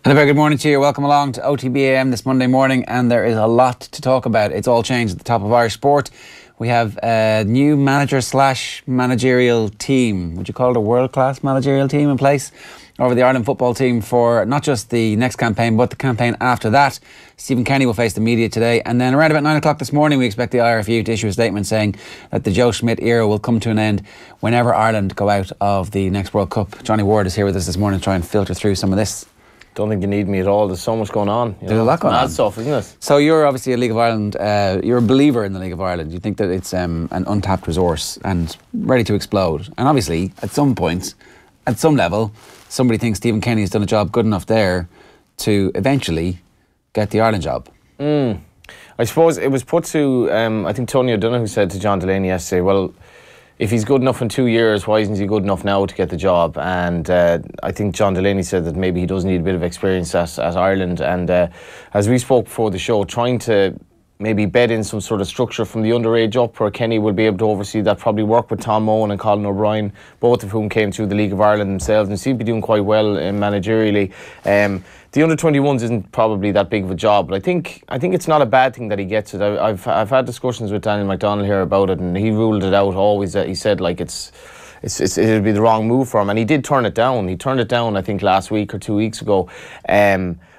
And a very good morning to you. Welcome along to OTB AM this Monday morning, and there is a lot to talk about. It's all changed at the top of Irish sport. We have a new manager / managerial team. Would you call it a world-class managerial team in place over the Ireland football team for not just the next campaign but the campaign after that? Stephen Kenny will face the media today, and then around about 9 o'clock this morning we expect the IRFU to issue a statement saying that the Joe Schmidt era will come to an end whenever Ireland go out of the next World Cup. Johnny Ward is here with us this morning to try and filter through some of this. Don't think you need me at all. There's so much going on. There's a lot going on. Mad stuff, isn't it? So you're obviously a League of Ireland. You're a believer in the League of Ireland. You think that it's an untapped resource and ready to explode. And obviously, at some point, at some level, somebody thinks Stephen Kenny has done a job good enough there to eventually get the Ireland job. I suppose it was put to, I think Tony O'Donoghue said to John Delaney yesterday, well, if he's good enough in 2 years, why isn't he good enough now to get the job? And I think John Delaney said that maybe he does need a bit of experience at Ireland. And as we spoke before the show, trying to maybe bed in some sort of structure from the underage up where Kenny will be able to oversee that, probably work with Tom Mohan and Colin O'Brien, both of whom came through the League of Ireland themselves and seem to be doing quite well managerially. The under-21s isn't probably that big of a job, but I think it's not a bad thing that he gets it. I've had discussions with Daniel McDonnell here about it, and he ruled it out always. He said like it'd be the wrong move for him, and he did turn it down. He turned it down, I think, last week or 2 weeks ago.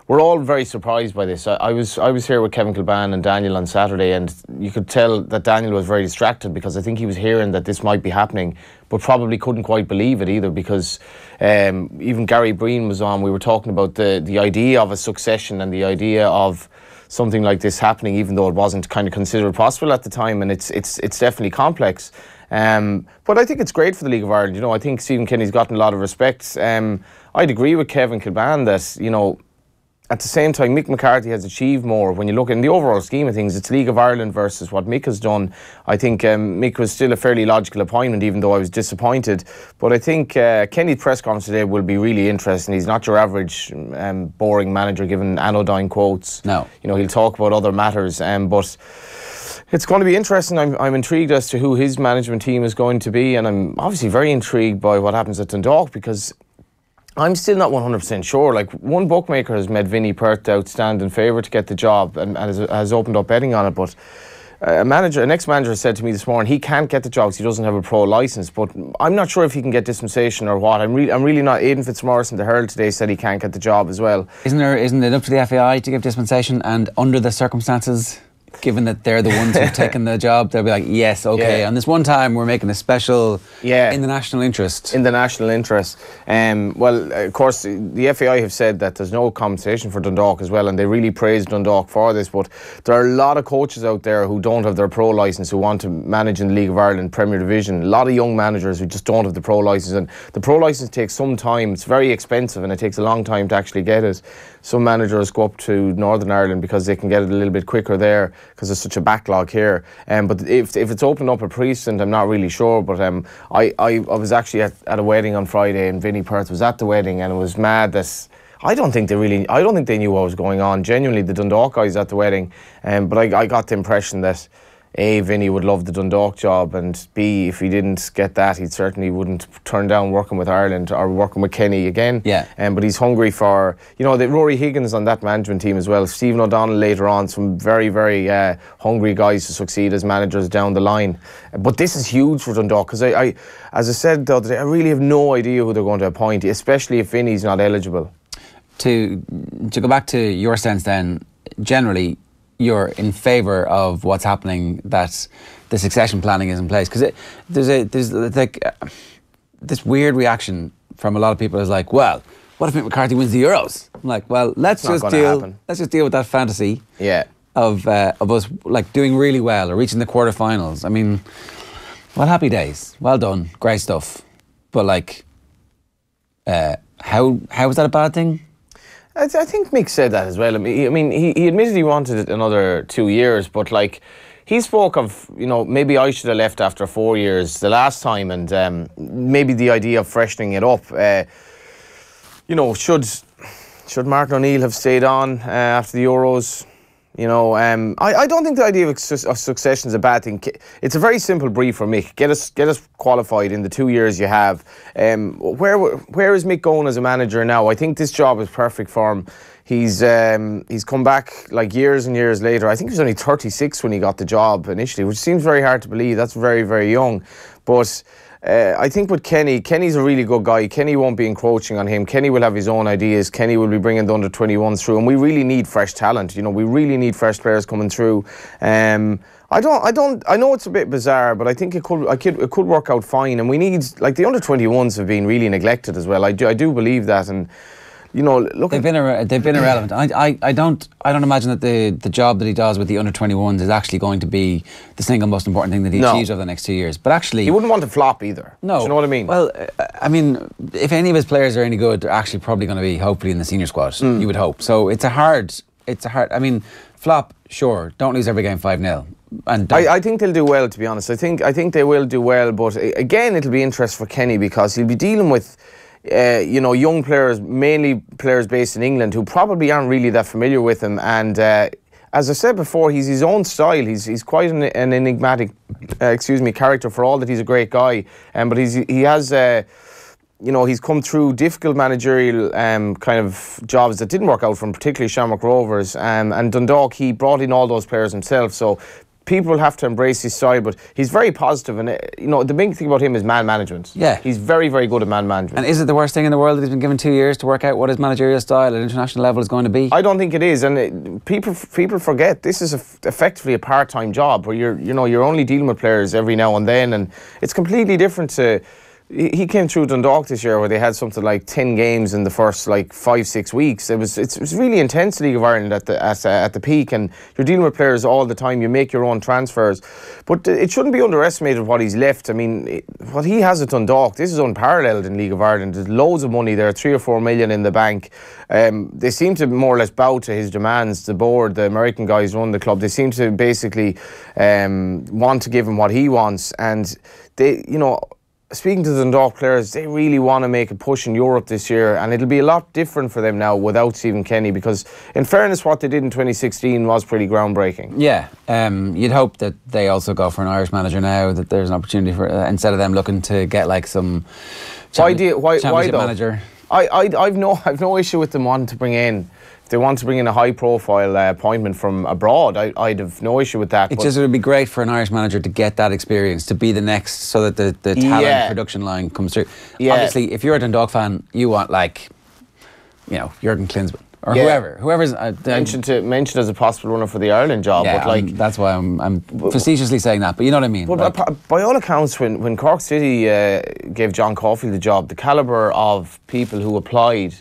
We're all very surprised by this. I was here with Kevin Kilban and Daniel on Saturday, and you could tell that Daniel was very distracted because I think he was hearing that this might be happening, but probably couldn't quite believe it either, because even Gary Breen was on. We were talking about the idea of a succession and the idea of something like this happening, even though it wasn't kind of considered possible at the time, and it's definitely complex. But I think it's great for the League of Ireland. You know, I think Stephen Kenny's gotten a lot of respect. I'd agree with Kevin Kilban that, you know, at the same time, Mick McCarthy has achieved more. When you look in the overall scheme of things, it's League of Ireland versus what Mick has done. I think Mick was still a fairly logical appointment, even though I was disappointed. But I think Kenny's press conference today will be really interesting. He's not your average boring manager giving anodyne quotes. No. You know, he'll talk about other matters. But it's going to be interesting. I'm intrigued as to who his management team is going to be. And I'm obviously very intrigued by what happens at Dundalk, because I'm still not 100% sure. Like, one bookmaker has made Vinnie Perth the outstanding favourite to get the job and has opened up betting on it. But an ex-manager said to me this morning he can't get the job because he doesn't have a pro licence. But I'm not sure if he can get dispensation or what. I'm really not. Aidan Fitzmaurice, the Herald today, said he can't get the job as well. Isn't it up to the FAI to give dispensation? And under the circumstances, given that they're the ones who've taken the job, they'll be like, yes, okay, and this one time we're making a special in the national interest. In the national interest. Well, of course, the FAI have said that there's no compensation for Dundalk as well, and they really praised Dundalk for this, but there are a lot of coaches out there who don't have their pro licence who want to manage in the League of Ireland Premier Division. A lot of young managers who just don't have the pro licence, and the pro licence takes some time. It's very expensive and it takes a long time to actually get it. Some managers go up to Northern Ireland because they can get it a little bit quicker there, because there's such a backlog here. But if it's opened up a precedent, I'm not really sure. But I was actually at a wedding on Friday, and Vinnie Perth was at the wedding, and it was mad that I don't think they knew what was going on. Genuinely, the Dundalk guys at the wedding, but I got the impression that A, Vinnie would love the Dundalk job, and B, if he didn't get that, he certainly wouldn't turn down working with Ireland or working with Kenny again. Yeah. But he's hungry for, you know, Rory Higgins on that management team as well. Stephen O'Donnell later on, some very, very hungry guys to succeed as managers down the line. But this is huge for Dundalk, because as I said the other day, I really have no idea who they're going to appoint, especially if Vinnie's not eligible. To go back to your sense then, generally, you're in favour of what's happening, that the succession planning is in place, because there's like this weird reaction from a lot of people is like, well, what if Mick McCarthy wins the Euros? I'm like, well, let's just deal with that fantasy of us like doing really well or reaching the quarterfinals. I mean, well, happy days, well done, great stuff, but like, how is that a bad thing? I think Mick said that as well. I mean, he admitted he wanted another 2 years, but like, he spoke of, you know, maybe I should have left after 4 years the last time, and maybe the idea of freshening it up. You know, should Martin O'Neill have stayed on after the Euros? You know, I don't think the idea of succession is a bad thing. It's a very simple brief for Mick. Get us qualified in the 2 years you have. Where is Mick going as a manager now? I think this job is perfect for him. He's come back like years and years later. I think he was only 36 when he got the job initially, which seems very hard to believe. That's very, very young. But I think with Kenny's a really good guy. Kenny won't be encroaching on him. Kenny will have his own ideas. Kenny will be bringing the under-21s through, and we really need fresh talent. You know, we really need fresh players coming through. I know it's a bit bizarre, but I think it could work out fine. And we need, like, the under-21s have been really neglected as well. I do believe that, and you know, look, they've been irrelevant. I don't imagine that the job that he does with the under-21s is actually going to be the single most important thing that he achieves over the next 2 years. But actually, he wouldn't want to flop either. No, do you know what I mean? Well, I mean, if any of his players are any good, they're actually probably going to be hopefully in the senior squad. You would hope. So it's a hard. I mean, flop, sure. Don't lose every game 5-0. And I think they'll do well, to be honest. I think they will do well. But again, it'll be interesting for Kenny because he'll be dealing with, you know, young players, mainly players based in England, who probably aren't really that familiar with him. And as I said before, he's his own style. He's quite an enigmatic, character for all that he's a great guy. But he has, you know, he's come through difficult managerial kind of jobs that didn't work out for him, particularly Shamrock Rovers and Dundalk. He brought in all those players himself. So people will have to embrace his style, but he's very positive, and you know, the big thing about him is man management. Yeah, he's very, very good at man management. And is it the worst thing in the world that he's been given 2 years to work out what his managerial style at international level is going to be? I don't think it is, and people forget this is effectively a part-time job where you're only dealing with players every now and then, and it's completely different to. He came through Dundalk this year where they had something like 10 games in the first like 5-6 weeks. It was really intense, League of Ireland at the peak, and you're dealing with players all the time. You make your own transfers, but it shouldn't be underestimated what he's left. I mean, what he has at Dundalk, this is unparalleled in League of Ireland. There's loads of money there, 3 or 4 million in the bank. They seem to more or less bow to his demands. The board, the American guys run the club. They seem to basically want to give him what he wants, and they, you know. Speaking to the Dundalk players, they really want to make a push in Europe this year, and it'll be a lot different for them now without Stephen Kenny, because in fairness, what they did in 2016 was pretty groundbreaking. Yeah, you'd hope that they also go for an Irish manager now, that there's an opportunity for, instead of them looking to get like some championship manager. I've no issue with them wanting to bring in. They want to bring in a high-profile appointment from abroad, I'd have no issue with that. It would be great for an Irish manager to get that experience, to be the next, so that the talent production line comes through. Yeah. Obviously, if you're a Dundalk fan, you want, like, you know, Jurgen Klinsmann or whoever's mentioned as a possible runner for the Ireland job. Yeah, but like that's why I'm facetiously saying that. But you know what I mean. But like, by all accounts, when Cork City gave John Caulfield the job, the calibre of people who applied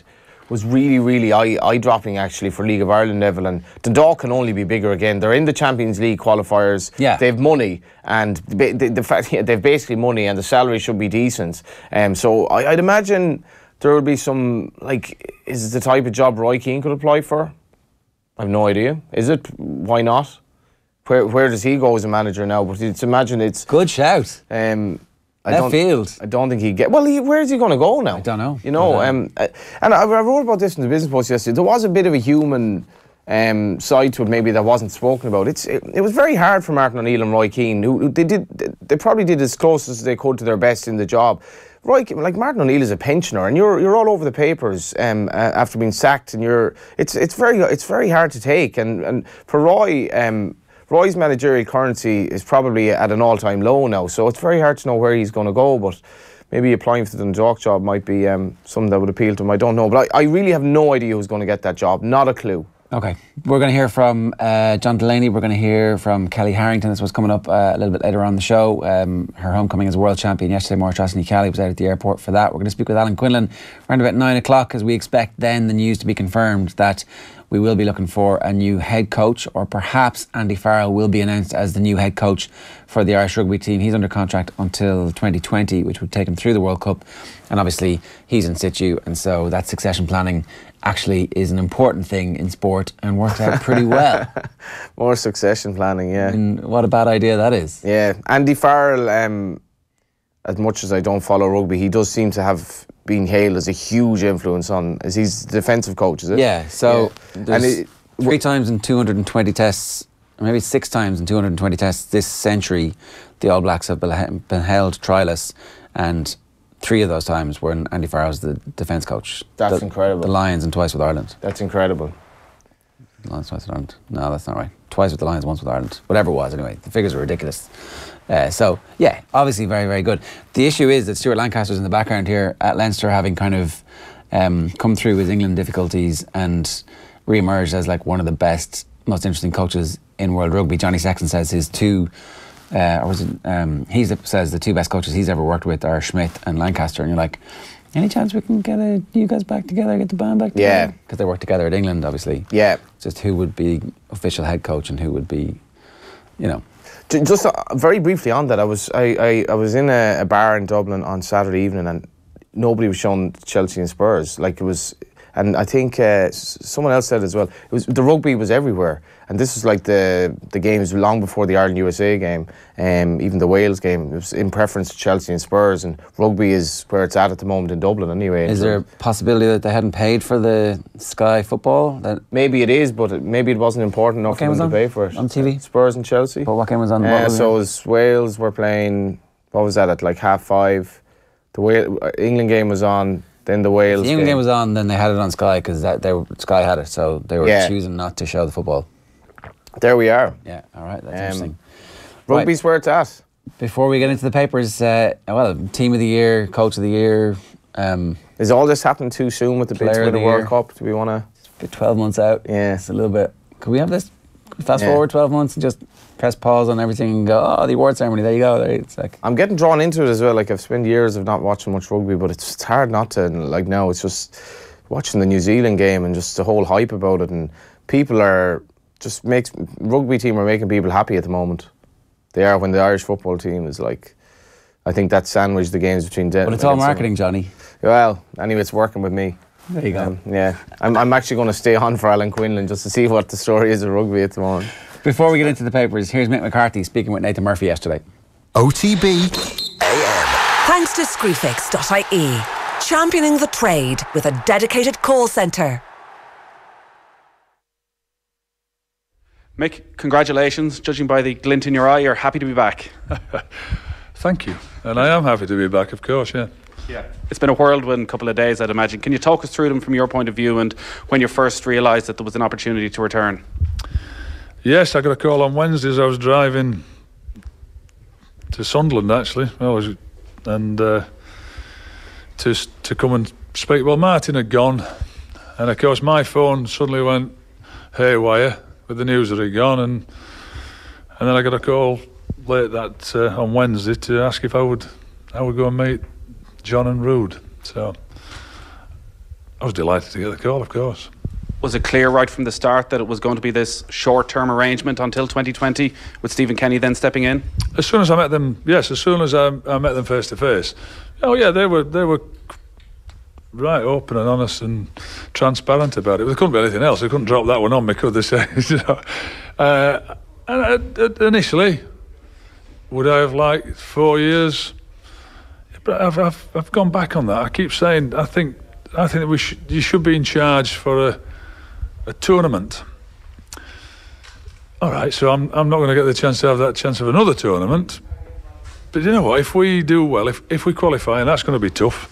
was really, really eye-dropping actually for League of Ireland level, and Dundalk can only be bigger again. They're in the Champions League qualifiers. Yeah. They have money, and the fact they've basically money, and the salary should be decent. So I'd imagine there will be some, like, is it the type of job Roy Keane could apply for? I have no idea. Is it? Why not? Where does he go as a manager now? But it's imagine it's good shout. I don't think he'd get. Well, where is he going to go now? I don't know. You know, and I wrote about this in the Business Post yesterday. There was a bit of a human side to it, maybe, that wasn't spoken about. It was very hard for Martin O'Neill and Roy Keane, who they probably did as close as they could to their best in the job. Like Martin O'Neill is a pensioner, and you're all over the papers after being sacked, and it's very hard to take. And for Roy. Roy's managerial currency is probably at an all-time low now, so it's very hard to know where he's going to go, but maybe applying for the Dundalk job might be something that would appeal to him. I don't know, but I really have no idea who's going to get that job. Not a clue. Okay, we're going to hear from John Delaney. We're going to hear from Kellie Harrington. This was coming up a little bit later on the show. Her homecoming as a world champion yesterday. Maura Trosney-Kelly was out at the airport for that. We're going to speak with Alan Quinlan around about 9 o'clock, as we expect then the news to be confirmed that we will be looking for a new head coach, or perhaps Andy Farrell will be announced as the new head coach for the Irish rugby team. He's under contract until 2020, which would take him through the World Cup. And obviously, he's in situ, and so that succession planning actually is an important thing in sport and works out pretty well. More succession planning, yeah. And what a bad idea that is. Yeah, Andy Farrell, as much as I don't follow rugby, he does seem to have been hailed as a huge influence on, as he's the defensive coach, is it? Yeah, so... Yeah. And 3 times in 220 tests, maybe 6 times in 220 tests this century, the All Blacks have been held trialless, and 3 of those times were when Andy Farrell was the defence coach. That's incredible. The Lions and twice with Ireland. That's incredible. The Lions twice with Ireland. No, that's not right. Twice with the Lions, once with Ireland. Whatever it was, anyway. The figures are ridiculous. So, yeah, obviously very, very good. The issue is that Stuart Lancaster's in the background here at Leinster, having kind of come through his England difficulties and re-emerged as like one of the best, most interesting coaches in world rugby. Johnny Sexton says his he says the 2 best coaches he's ever worked with are Schmidt and Lancaster, and you're like, any chance we can get you guys back together, get the band back together? Yeah. Because they work together at England, obviously. Yeah. Just who would be official head coach and who would be, you know. Just very briefly on that, I was in a bar in Dublin on Saturday evening, and nobody was showing Chelsea and Spurs. Like, it was, and I think someone else said as well, it was, the rugby was everywhere, and this was like the games long before the Ireland USA game, even the Wales game. It was in preference to Chelsea and Spurs, and rugby is where it's at the moment in Dublin anyway. Is there a possibility that they hadn't paid for the Sky football? That maybe it is, but maybe it wasn't important enough for them to pay for it. On TV? Spurs and Chelsea. But what game was on? So it was Wales were playing, what was that, at like 5:30? The England game was on, then the Wales England game was on, then they had it on Sky because Sky had it, so they were choosing not to show the football. There we are. Yeah, all right, that's interesting. Rugby's where it's at. Before we get into the papers, Team of the Year, Coach of the Year. Is all this happening too soon with the big to win the World Cup? Do we want to? It's 12 months out. Yeah. It's a little bit. Could we have this? Fast forward 12 months and just press pause on everything and go, the award ceremony, there you go. It's like, I'm getting drawn into it as well. Like, I've spent years of not watching much rugby, but it's hard not to. Like, now it's just watching the New Zealand game and just the whole hype about it, and people are just rugby team are making people happy at the moment. They are, when the Irish football team is like, I think that sandwiched the games between them. But it's all marketing, Johnny. Well, anyway, it's working with me. There you go. Yeah, I'm actually going to stay on for Alan Quinlan just to see what the story is of rugby at the moment. Before we get into the papers, here's Mick McCarthy speaking with Nathan Murphy yesterday. OTB AM. Thanks to Screwfix.ie, championing the trade with a dedicated call centre. Mick, congratulations. Judging by the glint in your eye, you're happy to be back. Thank you. And I am happy to be back, of course, yeah. Yeah. It's been a whirlwind couple of days, I'd imagine. Can you talk us through them from your point of view and when you first realised that there was an opportunity to return? Yes, I got a call on Wednesday as I was driving to Sunderland, actually. To come and speak. Well, Martin had gone, and of course my phone suddenly went haywire with the news that he'd gone, and then I got a call late that on Wednesday to ask if I would go and meet John and Rude. So I was delighted to get the call, of course. Was it clear right from the start that it was going to be this short-term arrangement until 2020, with Stephen Kenny then stepping in? As soon as I met them, yes. As soon as I met them face to face, oh yeah, they were right open and honest and transparent about it. There couldn't be anything else. They couldn't drop that one on me, could they? Say, and initially, would I have liked 4 years? But I've gone back on that. I keep saying I think that you should be in charge for a tournament. All right, so I'm not going to get the chance to have that chance of another tournament. But you know what? If we do well, if we qualify, and that's going to be tough.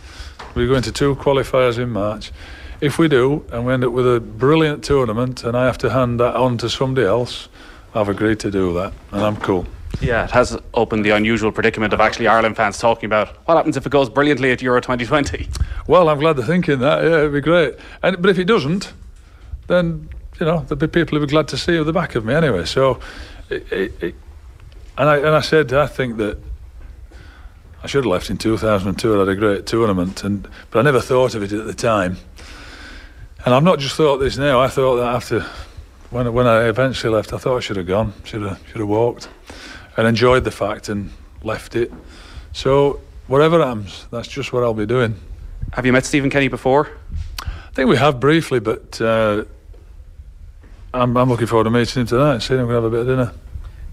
We're going to 2 qualifiers in March. If we do, and we end up with a brilliant tournament, and I have to hand that on to somebody else, I've agreed to do that, and I'm cool. Yeah, it has opened the unusual predicament of actually Ireland fans talking about what happens if it goes brilliantly at Euro 2020. Well, I'm glad they're thinking that. Yeah, it'd be great. But if it doesn't, then there'll be people who'll be glad to see at the back of me anyway. So, and I said I think that I should have left in 2002. I had a great tournament, but I never thought of it at the time. And I've not just thought this now. I thought that after when I eventually left, I thought I should have gone, should have walked, and enjoyed the fact and left it. So whatever happens, that's just what I'll be doing. Have you met Stephen Kenny before? I think we have briefly, but I'm looking forward to meeting him tonight and seeing him. We're going to have a bit of dinner.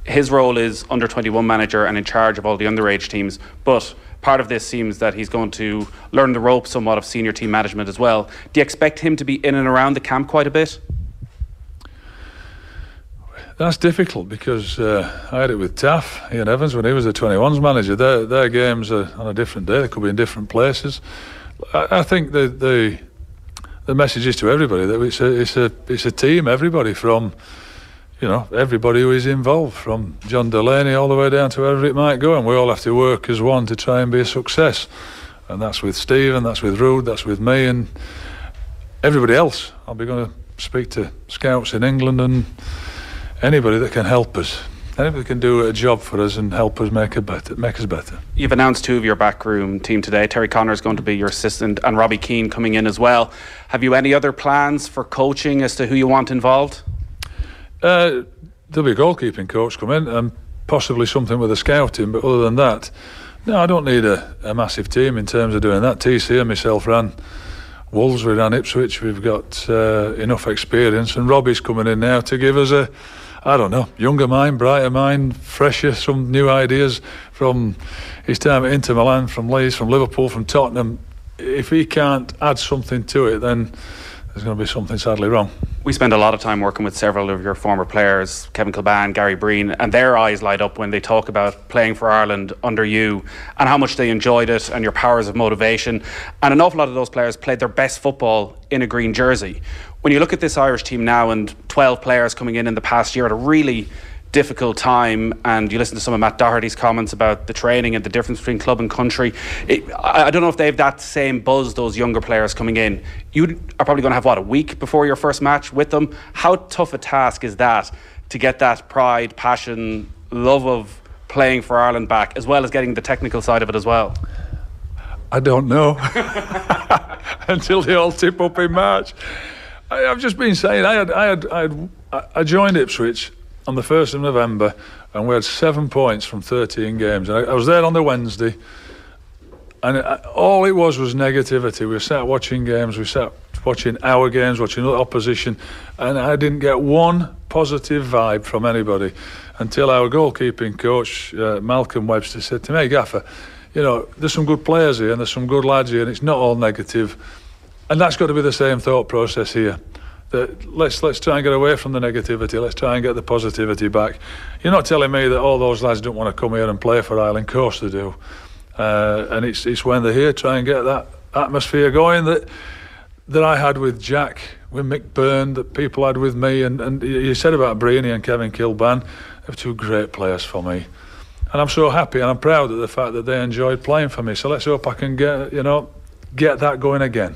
His role is under-21 manager and in charge of all the underage teams, but part of this seems that he's going to learn the ropes somewhat of senior team management as well. Do you expect him to be in and around the camp quite a bit? That's difficult because I had it with Taff, Ian Evans, when he was the 21s manager. Their games are on a different day. They could be in different places. I think the message is to everybody that it's a team. Everybody from, everybody who is involved, from John Delaney all the way down to wherever it might go, and we all have to work as one to try and be a success. And that's with Stephen, that's with Rude, that's with me, and everybody else. I'll be going to speak to scouts in England and anybody that can help us. Anybody can do a job for us and help us make us better. You've announced 2 of your backroom team today. Terry Connor's going to be your assistant and Robbie Keane coming in as well. Have you any other plans for coaching as to who you want involved? There'll be a goalkeeping coach come in and possibly something with the scouting, but other than that, no, I don't need a massive team in terms of doing that. TC and myself ran Wolves, we ran Ipswich. We've got enough experience, and Robbie's coming in now to give us younger mind, brighter mind, fresher, some new ideas from his time at Inter Milan, from Leeds, from Liverpool, from Tottenham. If he can't add something to it, then there's going to be something sadly wrong. We spend a lot of time working with several of your former players, Kevin Kilbane, Gary Breen, and their eyes light up when they talk about playing for Ireland under you and how much they enjoyed it and your powers of motivation. And an awful lot of those players played their best football in a green jersey. When you look at this Irish team now and 12 players coming in the past year at a really difficult time, and you listen to some of Matt Doherty's comments about the training and the difference between club and country, I don't know if they have that same buzz, those younger players coming in. You are probably going to have, a week before your first match with them. How tough a task is that to get that pride, passion, love of playing for Ireland back, as well as getting the technical side of it as well? I don't know until they all tip up in March. I've just been saying, I joined Ipswich on the 1st of November, and we had 7 points from 13 games. And I was there on the Wednesday, and all it was negativity. We sat watching games, we sat watching our games, watching opposition, and I didn't get one positive vibe from anybody until our goalkeeping coach, Malcolm Webster, said to me, "Hey, Gaffer, there's some good players here and there's some good lads here, and it's not all negative." And that's got to be the same thought process here. That let's try and get away from the negativity. Let's try and get the positivity back. You're not telling me that all those lads don't want to come here and play for Ireland. Of course they do. And it's when they're here, try and get that atmosphere going that I had with Jack, with Mick Byrne, that people had with me. And you said about Breeny and Kevin Kilbane, they're 2 great players for me. And I'm so happy and I'm proud of the fact that they enjoyed playing for me. So let's hope I can get that going again.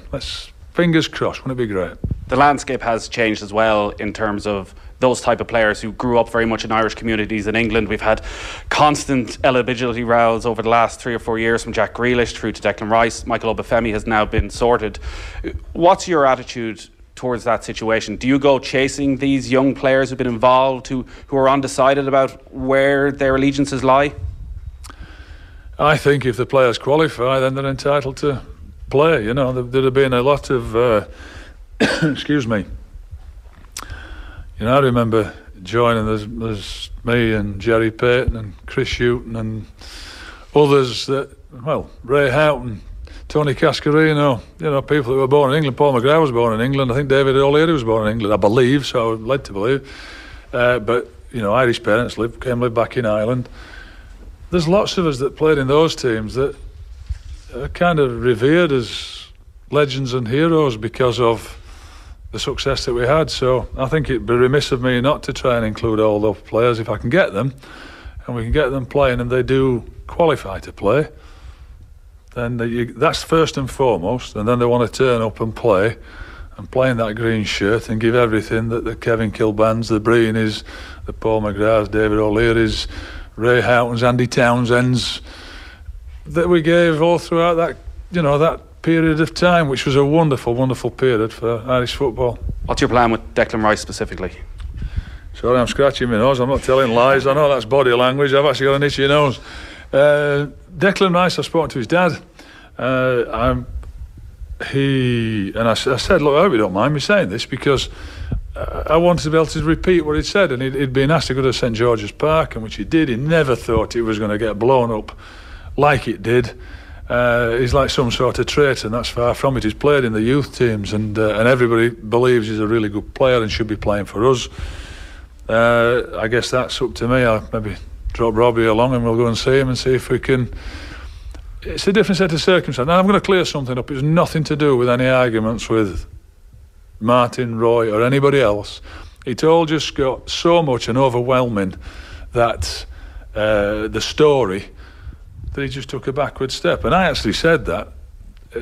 Fingers crossed, wouldn't it be great? The landscape has changed as well in terms of those type of players who grew up very much in Irish communities in England. We've had constant eligibility rows over the last 3 or 4 years, from Jack Grealish through to Declan Rice. Michael Obafemi has now been sorted. What's your attitude towards that situation? Do you go chasing these young players who've been involved, who are undecided about where their allegiances lie? I think if the players qualify, then they're entitled to play. There'd have been a lot of excuse me. I remember joining. There's me and Jerry Payton and Chris Houghton and others that, Ray Houghton, Tony Cascarino, people that were born in England. Paul McGrath was born in England. I think David O'Leary was born in England, I believe, so I'm led to believe. But Irish parents came live back in Ireland. There's lots of us that played in those teams that are kind of revered as legends and heroes because of the success that we had. So I think it'd be remiss of me not to try and include all those players if I can get them, and we can get them playing and they do qualify to play. Then that's first and foremost, and then they want to turn up and play in that green shirt and give everything that the Kevin Kilbanes, the Breenys, the Paul McGraths, David O'Leary's, Ray Houghton's, Andy Townsend's, that we gave all throughout that that period of time, which was a wonderful, wonderful period for Irish football. What's your plan with Declan Rice specifically? Sorry, I'm scratching my nose. I'm not telling lies. I know that's body language. I've actually got an itchy nose. Declan Rice, I spoke to his dad. I said, look, I hope you don't mind me saying this, because I wanted to be able to repeat what he'd said, and he'd been asked to go to St George's Park, and which he did. He never thought it was going to get blown up like it did. He's like some sort of traitor, and that's far from it. He's played in the youth teams, and everybody believes he's a really good player and should be playing for us. I guess that's up to me. I'll maybe drop Robbie along and we'll go and see him and see if we can. It's a different set of circumstances. Now I'm going to clear something up. It's nothing to do with any arguments with Martin, Roy or anybody else. It all just got so much and overwhelming that the story, that he just took a backward step. And I actually said that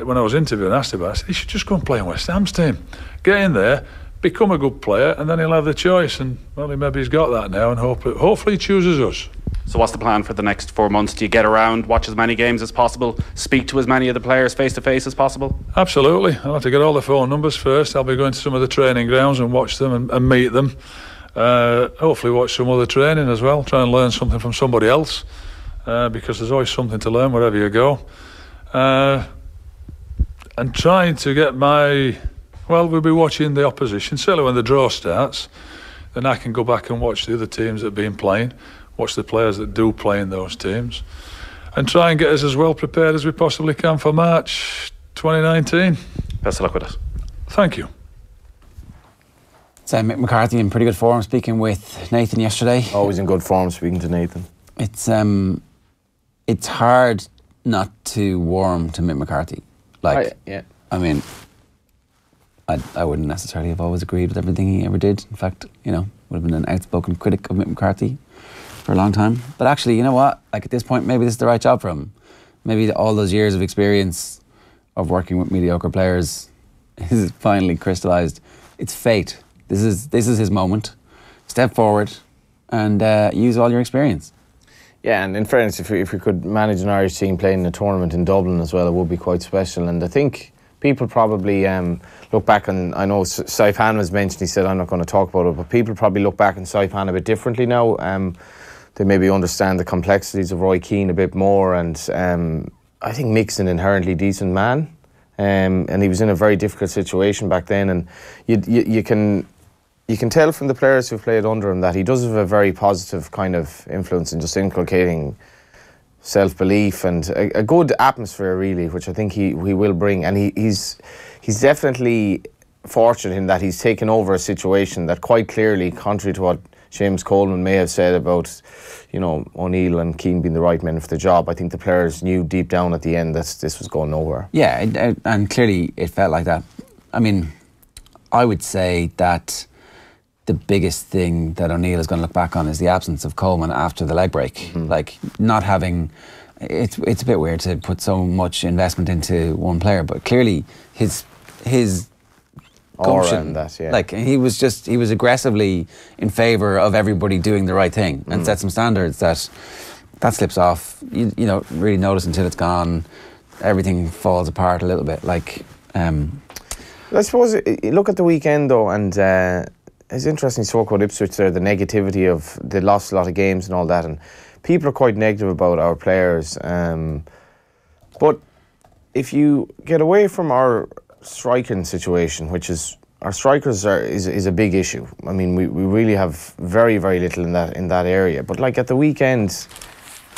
when I was interviewed and asked about it. I said, he should just go and play in West Ham's team. Get in there, become a good player, and then he'll have the choice. And well, maybe he's got that now, and hopefully he chooses us. So what's the plan for the next 4 months? Do you get around, watch as many games as possible, speak to as many of the players face to face as possible? Absolutely. I'll have to get all the phone numbers first. I'll be going to some of the training grounds and watch them and meet them. Hopefully watch some other training as well, try and learn something from somebody else, because there's always something to learn wherever you go. And trying to get we'll be watching the opposition. Certainly when the draw starts, then I can go back and watch the other teams that have been playing, watch the players that do play in those teams, and try and get us as well prepared as we possibly can for March 2019. Best of luck with it. Thank you. So Mick McCarthy in pretty good form, speaking with Nathan yesterday. Always in good form speaking to Nathan. It's hard not to warm to Mick McCarthy. I mean, I wouldn't necessarily have always agreed with everything he ever did. In fact, would have been an outspoken critic of Mick McCarthy for a long time. But actually, you know what? Like at this point, maybe this is the right job for him. Maybe all those years of experience of working with mediocre players is finally crystallised. It's fate. This is his moment. Step forward and use all your experience. Yeah, and in fairness, if we could manage an Irish team playing in a tournament in Dublin as well, it would be quite special. And I think people probably look back on, I know Saipan was mentioned, he said I'm not going to talk about it, but people probably look back on Saipan a bit differently now. They maybe understand the complexities of Roy Keane a bit more, and I think Mick's an inherently decent man, and he was in a very difficult situation back then, and you can tell from the players who've played under him that he does have a very positive kind of influence in just inculcating self-belief and a good atmosphere, really, which I think he will bring. And he's definitely fortunate in that he's taken over a situation that quite clearly, contrary to what James Coleman may have said about, O'Neill and Keane being the right men for the job, I think the players knew deep down at the end that this was going nowhere. Yeah, and clearly it felt like that. I mean, I would say that the biggest thing that O'Neill is going to look back on is the absence of Coleman after the leg break. Mm-hmm. Like, not having... It's a bit weird to put so much investment into one player, but clearly his gumption, that, yeah. Like, he was aggressively in favour of everybody doing the right thing and set some standards that slips off. You don't really notice until it's gone. Everything falls apart a little bit. Like, I suppose, look at the weekend though, and it's interesting to talk about Ipswich there, the negativity of they lost a lot of games and all that, and people are quite negative about our players. But if you get away from our striking situation, which is our strikers is a big issue. I mean, we really have very, very little in that area. But like at the weekend,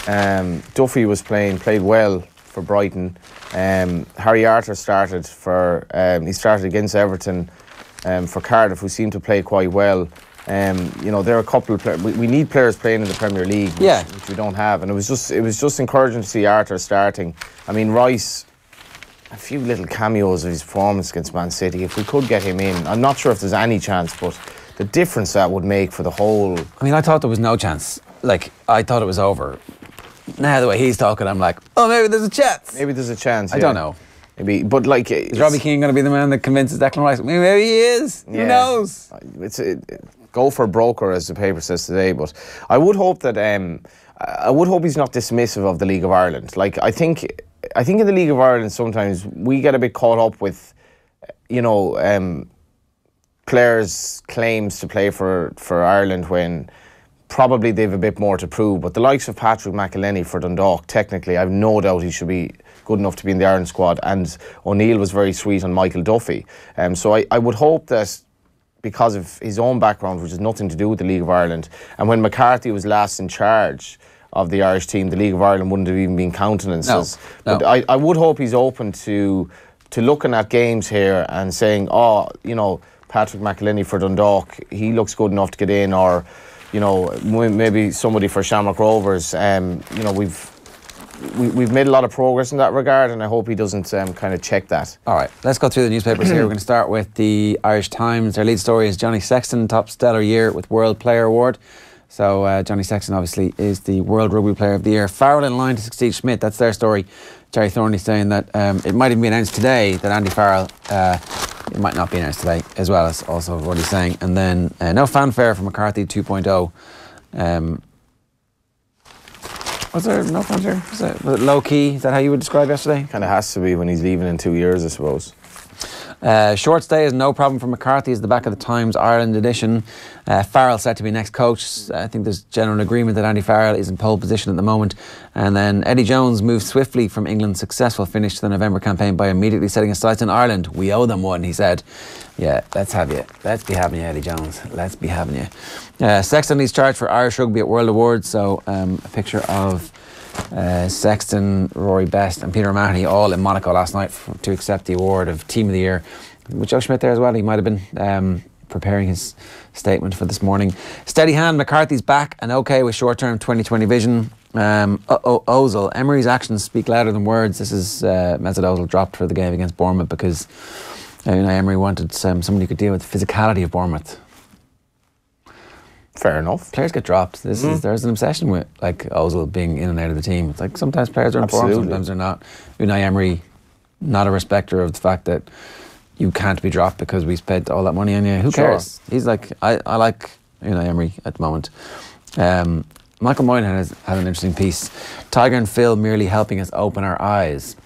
Duffy was played well for Brighton. Harry Arter started he started against Everton. For Cardiff, who seem to play quite well. There are a couple of players. We need players playing in the Premier League, which we don't have. And it was just encouraging to see Arter starting. I mean, Rice, a few little cameos of his performance against Man City. If we could get him in, I'm not sure if there's any chance, but the difference that would make for the whole... I mean, I thought there was no chance. Like, I thought it was over. Now, the way he's talking, I'm like, oh, maybe there's a chance. Maybe there's a chance, I don't know. Maybe, but like... Is Robbie Keane going to be the man that convinces Declan Rice? Maybe he is. Yeah. Who knows? Go for broker, as the paper says today. But I would hope that... I would hope he's not dismissive of the League of Ireland. Like, I think in the League of Ireland sometimes we get a bit caught up with, players' claims to play for Ireland when probably they've a bit more to prove. But the likes of Patrick McElhenney for Dundalk, technically, I've no doubt he should be good enough to be in the Ireland squad. And O'Neill was very sweet on Michael Duffy. So I would hope that because of his own background, which has nothing to do with the League of Ireland, and when McCarthy was last in charge of the Irish team, the League of Ireland wouldn't have even been countenances. No. But I would hope he's open to looking at games here and saying, Patrick McElhinney for Dundalk, he looks good enough to get in, or you know, maybe somebody for Shamrock Rovers. You know, we've made a lot of progress in that regard, and I hope he doesn't kind of check that. All right, let's go through the newspapers here. We're going to start with the Irish Times. Their lead story is Johnny Sexton, top stellar year with World Player Award. So Johnny Sexton obviously is the World Rugby Player of the Year. Farrell in line to succeed Schmidt. That's their story. Jerry Thorney saying that it might even be announced today that Andy Farrell, it might not be announced today, as well as also what he's saying. And then no fanfare for McCarthy 2.0. Was there no fanfare? Was it low key? Is that how you would describe yesterday? Kind of has to be when he's leaving in 2 years, I suppose. Short stay is no problem for McCarthy is the back of the Times Ireland edition. Farrell set to be next coach. I think there's general agreement that Andy Farrell is in pole position at the moment. And then Eddie Jones moved swiftly from England's successful finish to the November campaign by immediately setting his sights on Ireland. We owe them one, he said. Yeah, let's have you. Let's be having you, Eddie Jones. Let's be having you. Sexton leads charge for Irish Rugby at World Awards. So a picture of Sexton, Rory Best and Peter O'Mahony all in Monaco last night to accept the award of Team of the Year. With Joe Schmidt there as well. He might have been preparing his statement for this morning. Steady hand, McCarthy's back and okay with short-term 2020 vision. Ozil, Emery's actions speak louder than words. This is Mesut Ozil dropped for the game against Bournemouth because Emery wanted somebody who could deal with the physicality of Bournemouth. Fair enough. Players get dropped. There's an obsession with like Ozil being in and out of the team. It's like sometimes players are in form, sometimes they're not. Unai Emery, not a respecter of the fact that you can't be dropped because we spent all that money on you. Who cares? He's like, I like Unai Emery at the moment. Michael Moynihan has had an interesting piece. Tiger and Phil merely helping us open our eyes.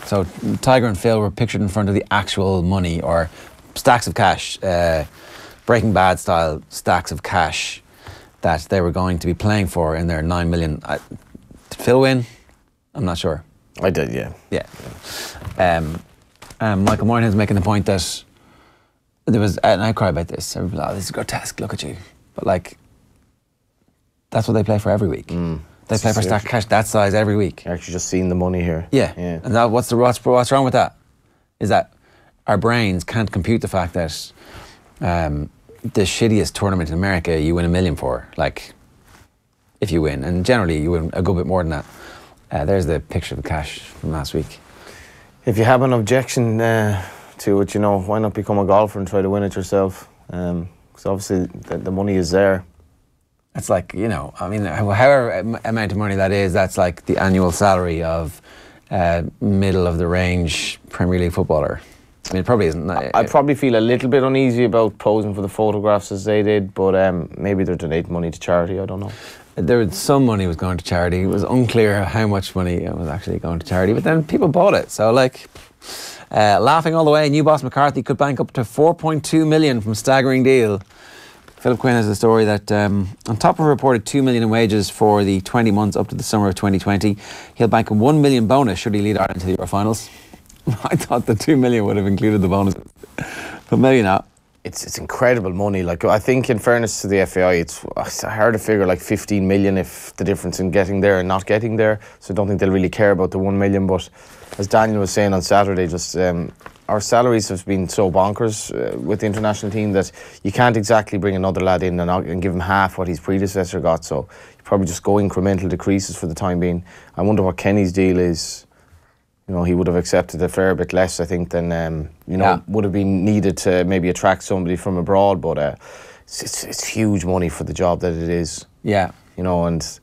So Tiger and Phil were pictured in front of the actual money or stacks of cash. Breaking Bad style stacks of cash that they were going to be playing for in their 9 million. Did Phil win? I'm not sure. I did, yeah. Yeah. Michael Moynihan's making the point that there was, and I cry about this. Everybody's like, oh, this is grotesque, look at you. But like, that's what they play for every week. They play for stack cash that size every week. You're actually just seeing the money here. Yeah. And that, what's wrong with that? Is that our brains can't compute the fact that the shittiest tournament in America you win $1 million for, like, if you win, and generally you win a good bit more than that. There's the picture of the cash from last week. If you have an objection to it, you know, why not become a golfer and try to win it yourself? Because obviously the money is there. It's like, you know, I mean, however amount of money that is, that's like the annual salary of middle of the range Premier League footballer. I mean, it probably isn't. I probably feel a little bit uneasy about posing for the photographs as they did, but maybe they're donating money to charity, I don't know. There was some money was going to charity. It was unclear how much money was actually going to charity, but then people bought it. So, like, laughing all the way, new boss McCarthy could bank up to 4.2 million from staggering deal. Philip Quinn has a story that on top of a reported 2 million in wages for the 20 months up to the summer of 2020, he'll bank a 1 million bonus should he lead Ireland to the Euro finals. I thought the 2 million would have included the bonus, but maybe not. It's incredible money. Like, I think, in fairness to the FAI, it's hard to figure like 15 million if the difference in getting there and not getting there. So I don't think they'll really care about the 1 million. But as Daniel was saying on Saturday, just our salaries have been so bonkers with the international team that you can't exactly bring another lad in and give him half what his predecessor got. So you probably just go incremental decreases for the time being. I wonder what Kenny's deal is. You know, he would have accepted a fair bit less, I think, than would have been needed to maybe attract somebody from abroad. But it's huge money for the job that it is. Yeah. You know, and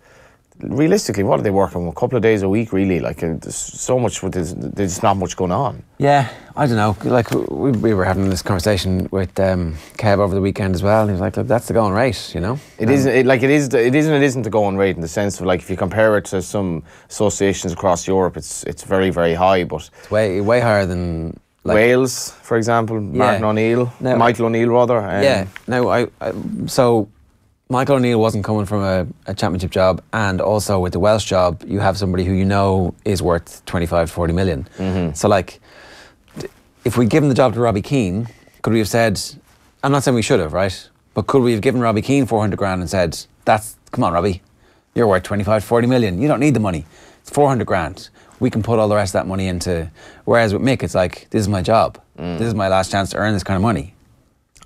realistically, what are they working? A couple of days a week, really? Like, there's so much. There's not much going on. Yeah, I don't know. Like, we were having this conversation with Kev over the weekend as well. And he was like, "Look, that's the going rate, you know." It isn't the going rate in the sense of, like, if you compare it to some associations across Europe, it's very, very high. But it's way higher than like Wales, for example. Martin O'Neill, Michael O'Neill, rather. Yeah. No, so Michael O'Neill wasn't coming from a championship job, and also with the Welsh job, you have somebody who you know is worth 25 to 40 million. Mm-hmm. So, like, if we'd given the job to Robbie Keane, could we have said, I'm not saying we should have, right? But could we have given Robbie Keane 400 grand and said, come on, Robbie, you're worth 25 to 40 million. You don't need the money. It's 400 grand. We can put all the rest of that money into, whereas with Mick, it's like, this is my job. This is my last chance to earn this kind of money.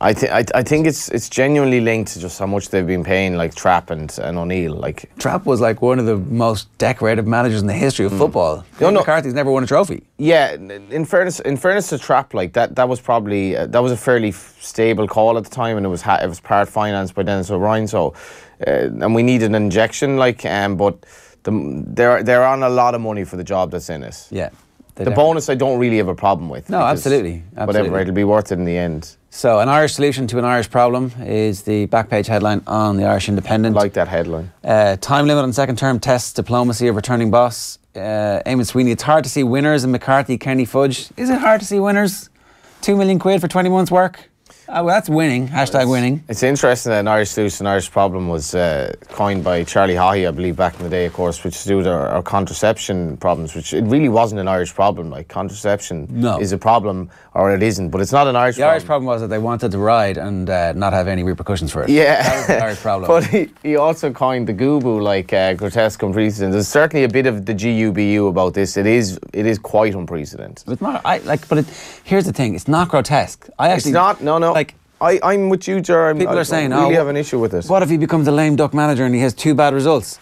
I think it's genuinely linked to just how much they've been paying, like Trapp and O'Neill. Like Trapp was like one of the most decorated managers in the history of football. Mick McCarthy's never won a trophy. Yeah, in fairness to Trapp, like that was probably that was a fairly stable call at the time, and it was part financed by Dennis O'Brien. So, and we needed an injection, like, but they're on a lot of money for the job that's in it. Yeah. The bonus I don't really have a problem with. No, absolutely. Whatever, it'll be worth it in the end. So, an Irish solution to an Irish problem is the back page headline on the Irish Independent. I like that headline. Time limit on second term tests diplomacy of returning boss. Eamon Sweeney, it's hard to see winners in McCarthy, Kenny, Fudge. Is it hard to see winners? £2 million for 20 months work? Well, that's winning. Hashtag winning. It's interesting that an Irish solution, an Irish problem was coined by Charlie Haughey, I believe, back in the day, of course, which to do with our contraception problems, which it really wasn't an Irish problem. Like, contraception is a problem, or it isn't, but it's not an Irish problem. The Irish problem was that they wanted to ride and not have any repercussions for it. Yeah. That was the Irish problem. But he also coined the GUBU, like, grotesque unprecedented. There's certainly a bit of the GUBU about this. It is quite unprecedented. It's not, here's the thing, it's not grotesque. It's not, no. Like, I'm with you, Ger. People are saying, I really have an issue with this. What if he becomes a lame duck manager and he has 2 bad results?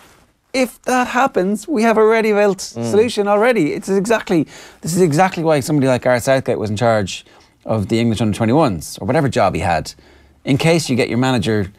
If that happens, we have a ready-built solution already. This is exactly why somebody like Gareth Southgate was in charge of the English under-21s, or whatever job he had. In case you get your manager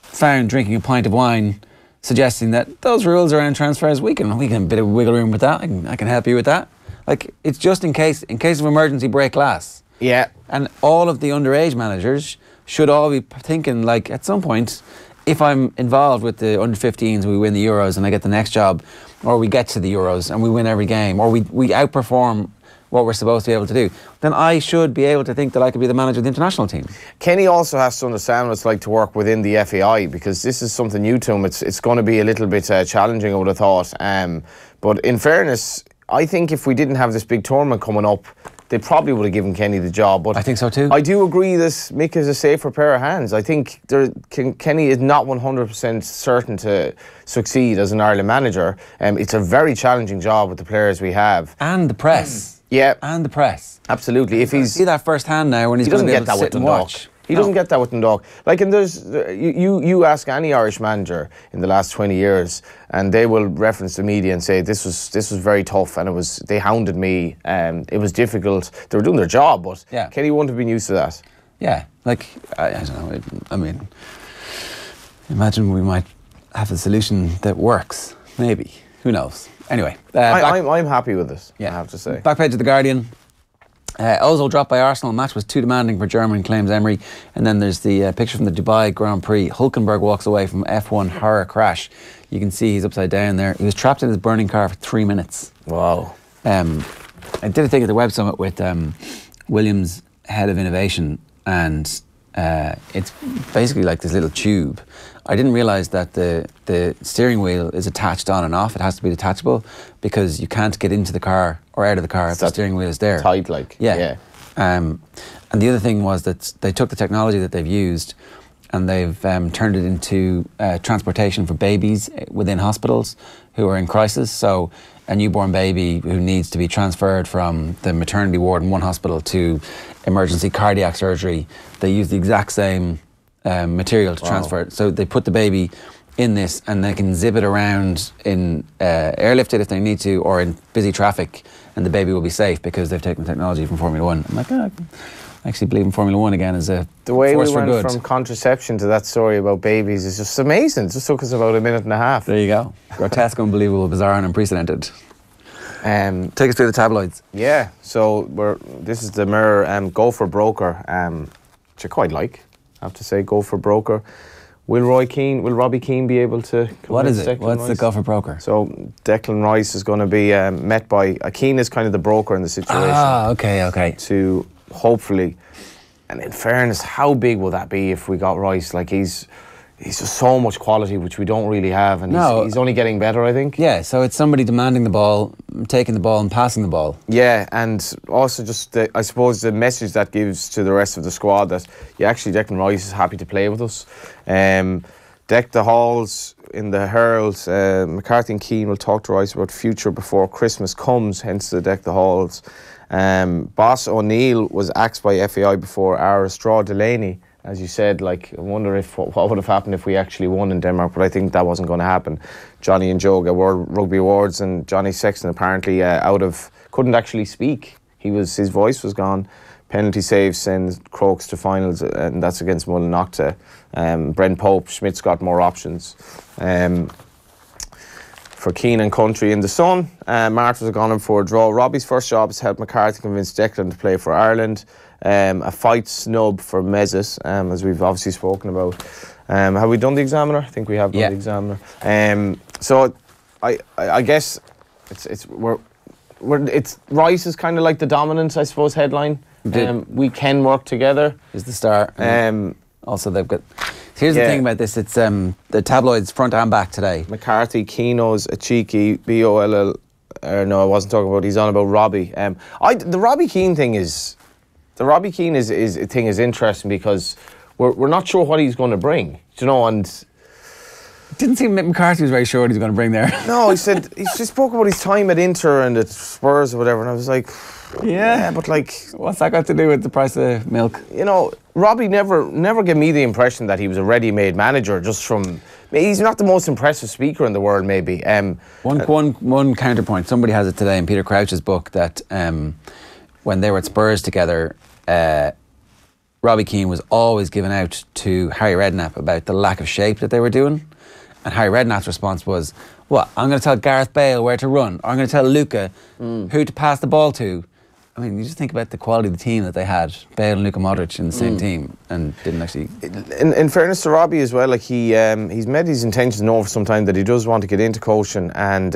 found drinking a pint of wine, suggesting that those rules around transfers, we can a bit of wiggle room with that. I can help you with that. Like, it's just in case of emergency break glass. Yeah. And all of the underage managers should all be thinking, like, at some point, if I'm involved with the under-15s, we win the Euros and I get the next job, or we get to the Euros and we win every game, or we outperform what we're supposed to be able to do, then I should be able to think that I could be the manager of the international team. Kenny also has to understand what it's like to work within the FAI, because this is something new to him. It's going to be a little bit challenging, I would have thought. But in fairness, I think if we didn't have this big tournament coming up, they probably would have given Kenny the job. But I think so too. I do agree that Mick is a safer pair of hands. I think Kenny is not 100% certain to succeed as an Ireland manager. It's a very challenging job with the players we have. And the press. Yeah. And the press. Absolutely. If he's see that firsthand now when he's going to be able to sit and watch. He doesn't get that with Dundalk. Like, and there's you ask any Irish manager in the last 20 years, and they will reference the media and say this was very tough, and they hounded me, it was difficult. They were doing their job, but Kenny wouldn't have been used to that. Yeah, like I don't know. I mean, imagine we might have a solution that works. Maybe, who knows? Anyway, I'm happy with this. Yeah. I have to say. Back page of the Guardian. Ozil dropped by Arsenal. Match was too demanding for Germany, claims Emery. And then there's the picture from the Dubai Grand Prix. Hulkenberg walks away from F1 horror crash. You can see he's upside down there. He was trapped in his burning car for 3 minutes. Wow. I did a thing at the Web Summit with Williams, head of innovation, and it's basically like this little tube. I didn't realise that the steering wheel is attached on and off. It has to be detachable because you can't get into the car or out of the car if the steering wheel is there. Tight, like. Yeah. And the other thing was that they took the technology that they've used and they've turned it into transportation for babies within hospitals who are in crisis. So a newborn baby who needs to be transferred from the maternity ward in one hospital to emergency cardiac surgery, they use the exact same material to transfer it. So they put the baby in this and they can zip it around in airlifted if they need to, or in busy traffic, and the baby will be safe because they've taken technology from Formula 1. I'm like, I actually believe in Formula 1 again as a the way force we for went good. From contraception to that story about babies is just amazing. It just took us about a minute and a half. There you go. Grotesque, unbelievable, bizarre and unprecedented. Take us through the tabloids. Yeah, so this is the Mirror Go for Broker, which I quite like, I have to say. Go for Broker. Will Robbie Keane be able to... What is it? What's the Go for Broker? So Declan Rice is going to be met by... Keane is kind of the broker in the situation. Ah, okay. To hopefully... And in fairness, how big will that be if we got Rice? Like, he's just so much quality, which we don't really have, and he's only getting better, I think. Yeah, so it's somebody demanding the ball, taking the ball and passing the ball. Yeah, and also just, I suppose, the message that gives to the rest of the squad that, Declan Rice is happy to play with us. Deck the halls in the Herald. McCarthy and Keane will talk to Rice about future before Christmas comes, hence the Deck the halls. Boss O'Neill was axed by FAI before our John Delaney as you said, like, I wonder if what would have happened if we actually won in Denmark, but I think that wasn't going to happen. Johnny and Joe got World Rugby Awards, and Johnny Sexton apparently couldn't actually speak. His voice was gone. Penalty save sends Crokes to finals, and that's against Mullinockta. Brent Pope, Schmidt's got more options. For Keane and Country in the Sun, Martin was gone in for a draw. Robbie's first job is to help McCarthy convince Declan to play for Ireland. A fight snub for Mezzes, as we've obviously spoken about. Have we done the Examiner? I think we have done the Examiner. So I guess it's Rice is kind of like the dominant, I suppose, headline. We can work together is the star. Also, they've got. Here's the thing about this: it's the tabloids front and back today. McCarthy, Keno's a cheeky BOLL. No, I wasn't talking about. He's on about Robbie. The Robbie Keane thing is interesting because we're not sure what he's going to bring. You know, and it didn't seem Mick McCarthy was very sure what he's going to bring there. No, he just spoke about his time at Inter and at Spurs or whatever, and I was like, yeah, but like, what's that got to do with the price of milk? You know, Robbie never gave me the impression that he was a ready-made manager. Just from, he's not the most impressive speaker in the world, maybe. One counterpoint. Somebody has it today in Peter Crouch's book that when they were at Spurs together, Robbie Keane was always giving out to Harry Redknapp about the lack of shape that they were doing, and Harry Redknapp's response was, "What? I'm going to tell Gareth Bale where to run. Or I'm going to tell Luca who to pass the ball to." I mean, you just think about the quality of the team that they had, Bale and Luka Modric in the same team, and didn't actually... In fairness to Robbie as well, like he's made his intentions known for some time that he does want to get into coaching, and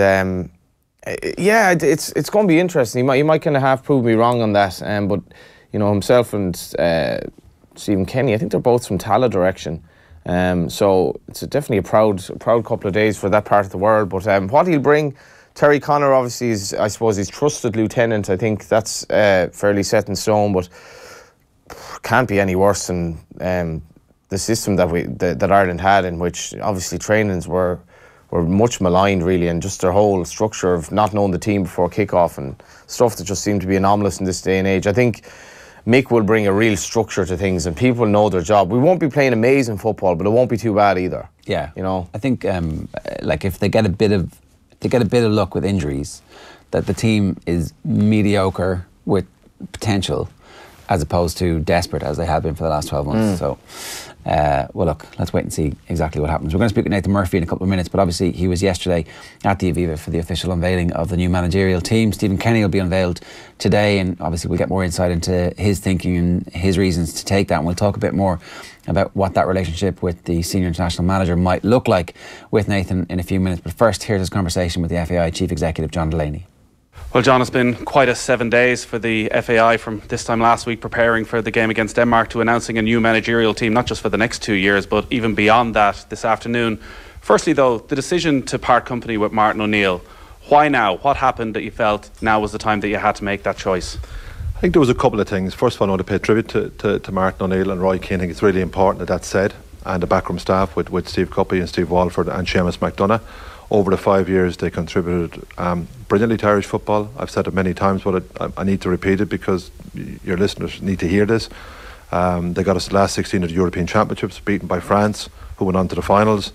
it's going to be interesting. He might kind of have proved me wrong on that, but you know, himself and Stephen Kenny, I think they're both from Tala direction, so it's definitely a proud couple of days for that part of the world. But what he'll bring... Terry Connor obviously is, I suppose, his trusted lieutenant. I think that's fairly set in stone, but can't be any worse than the system that Ireland had, in which obviously trainings were much maligned, really, and just their whole structure of not knowing the team before kick-off and stuff that just seemed to be anomalous in this day and age. I think Mick will bring a real structure to things, and people know their job. We won't be playing amazing football, but it won't be too bad either. Yeah, you know. I think like if they get a bit of luck with injuries, that the team is mediocre with potential as opposed to desperate as they have been for the last 12 months. So, well, look, let's wait and see exactly what happens. We're going to speak with Nathan Murphy in a couple of minutes, but obviously he was yesterday at the Aviva for the official unveiling of the new managerial team. Stephen Kenny will be unveiled today, and obviously we'll get more insight into his thinking and his reasons to take that, and we'll talk a bit more about what that relationship with the senior international manager might look like with Nathan in a few minutes. But first, here's his conversation with the FAI Chief Executive John Delaney. Well, John, it's been quite a 7 days for the FAI from this time last week preparing for the game against Denmark to announcing a new managerial team, not just for the next 2 years, but even beyond that this afternoon. Firstly, though, the decision to part company with Martin O'Neill. Why now? What happened that you felt now was the time that you had to make that choice? I think there was a couple of things. First of all, I want to pay tribute to Martin O'Neill and Roy Keane. I think it's really important that that's said, and the backroom staff with Steve Cuppy and Steve Walford and Seamus McDonough. Over the 5 years, they contributed brilliantly to Irish football. I've said it many times, but I need to repeat it because your listeners need to hear this. They got us the last 16 of the European Championships, beaten by France, who went on to the finals.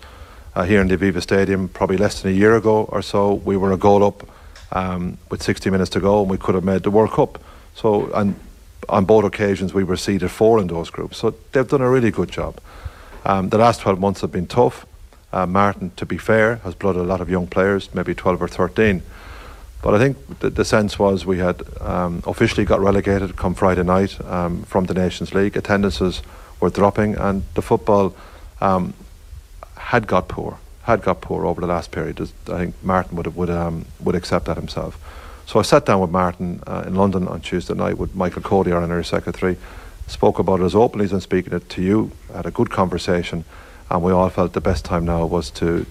Here in the Aviva Stadium, probably less than a year ago or so, we were a goal up with 60 minutes to go, and we could have made the World Cup. So, and on both occasions, we were seeded 4 in those groups. So they've done a really good job. The last 12 months have been tough. Martin, to be fair, has blooded a lot of young players, maybe 12 or 13. But I think the sense was we had officially got relegated come Friday night from the Nations League. Attendances were dropping, and the football had got poor over the last period. I think Martin would accept that himself. So I sat down with Martin in London on Tuesday night with Michael Cody, our honorary secretary, spoke about it as openly as I'm speaking it to you, had a good conversation, and we all felt the best time now was to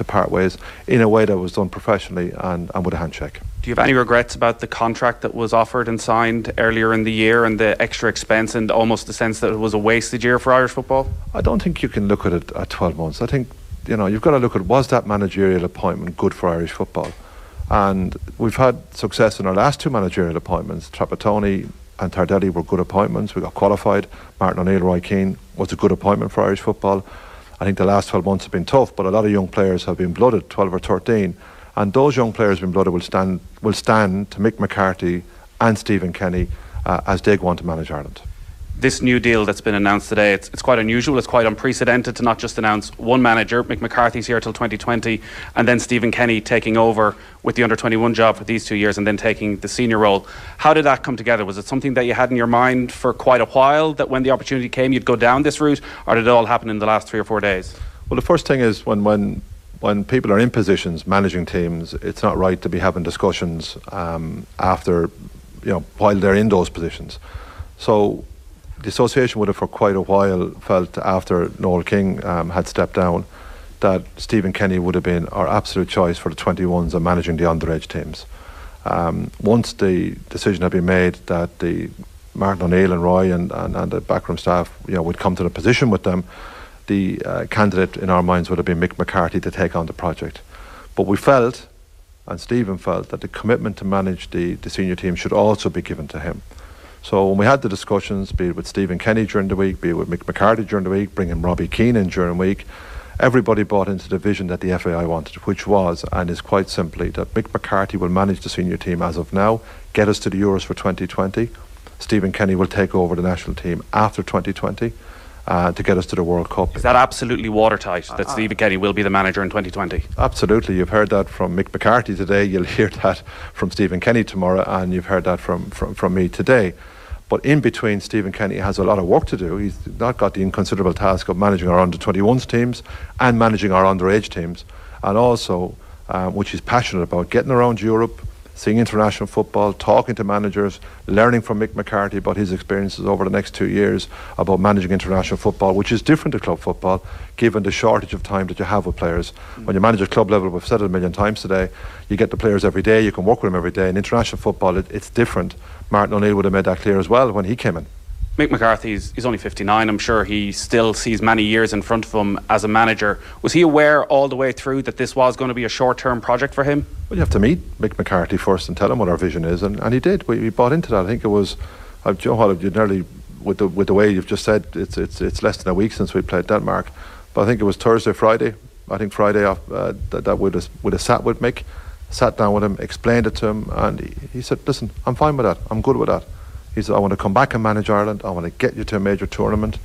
part ways in a way that was done professionally and with a handshake. Do you have any regrets about the contract that was offered and signed earlier in the year and the extra expense and almost the sense that it was a wasted year for Irish football? I don't think you can look at it at 12 months. I think, you know, you've got to look at, was that managerial appointment good for Irish football? And we've had success in our last 2 managerial appointments. Trapattoni and Tardelli were good appointments. We got qualified. Martin O'Neill, Roy Keane was a good appointment for Irish football. I think the last 12 months have been tough, but a lot of young players have been blooded, 12 or 13, and those young players being blooded will stand to Mick McCarthy and Stephen Kenny as they go on to manage Ireland. This new deal that's been announced today, it's quite unusual, it's quite unprecedented to not just announce one manager. Mick McCarthy's here till 2020, and then Stephen Kenny taking over with the under-21 job for these 2 years and then taking the senior role. How did that come together? Was it something that you had in your mind for quite a while, that when the opportunity came you'd go down this route, or did it all happen in the last 3 or 4 days? Well, the first thing is when people are in positions managing teams, it's not right to be having discussions after, while they're in those positions. So the association would have for quite a while felt, after Noel King had stepped down, that Stephen Kenny would have been our absolute choice for the 21s and managing the underage teams. Once the decision had been made that the Martin O'Neill and Roy and the backroom staff would come to the position with them, the candidate in our minds would have been Mick McCarthy to take on the project. But we felt, and Stephen felt, that the commitment to manage the senior team should also be given to him. So when we had the discussions, be it with Stephen Kenny during the week, be it with Mick McCarthy during the week, bringing Robbie Keane in during the week, everybody bought into the vision that the FAI wanted, which was, and is quite simply, that Mick McCarthy will manage the senior team as of now, get us to the Euros for 2020. Stephen Kenny will take over the national team after 2020 to get us to the World Cup. Is that absolutely watertight, that Stephen Kenny will be the manager in 2020? Absolutely. You've heard that from Mick McCarthy today, you'll hear that from Stephen Kenny tomorrow, and you've heard that from me today. But in between, Stephen Kenny has a lot of work to do. He's not got the inconsiderable task of managing our under-21s teams and managing our underage teams, and also, which he's passionate about, getting around Europe, seeing international football, talking to managers, learning from Mick McCarthy about his experiences over the next 2 years about managing international football, which is different to club football, given the shortage of time that you have with players. When you manage at club level, we've said it a million times today, you get the players every day, you can work with them every day. In international football, it's different. Martin O'Neill would have made that clear as well when he came in. Mick McCarthy is only 59. I'm sure he still sees many years in front of him as a manager. Was he aware all the way through that this was going to be a short-term project for him? Well, you have to meet Mick McCarthy first and tell him what our vision is, and he did. We bought into that. I think it was, you nearly, with the way you've just said, it's less than a week since we played Denmark, but I think it was Thursday, Friday. I think Friday off that would have sat with Mick, sat down with him, explained it to him, and he said, "Listen, I'm fine with that. I'm good with that." He said, "I want to come back and manage Ireland. I want to get you to a major tournament."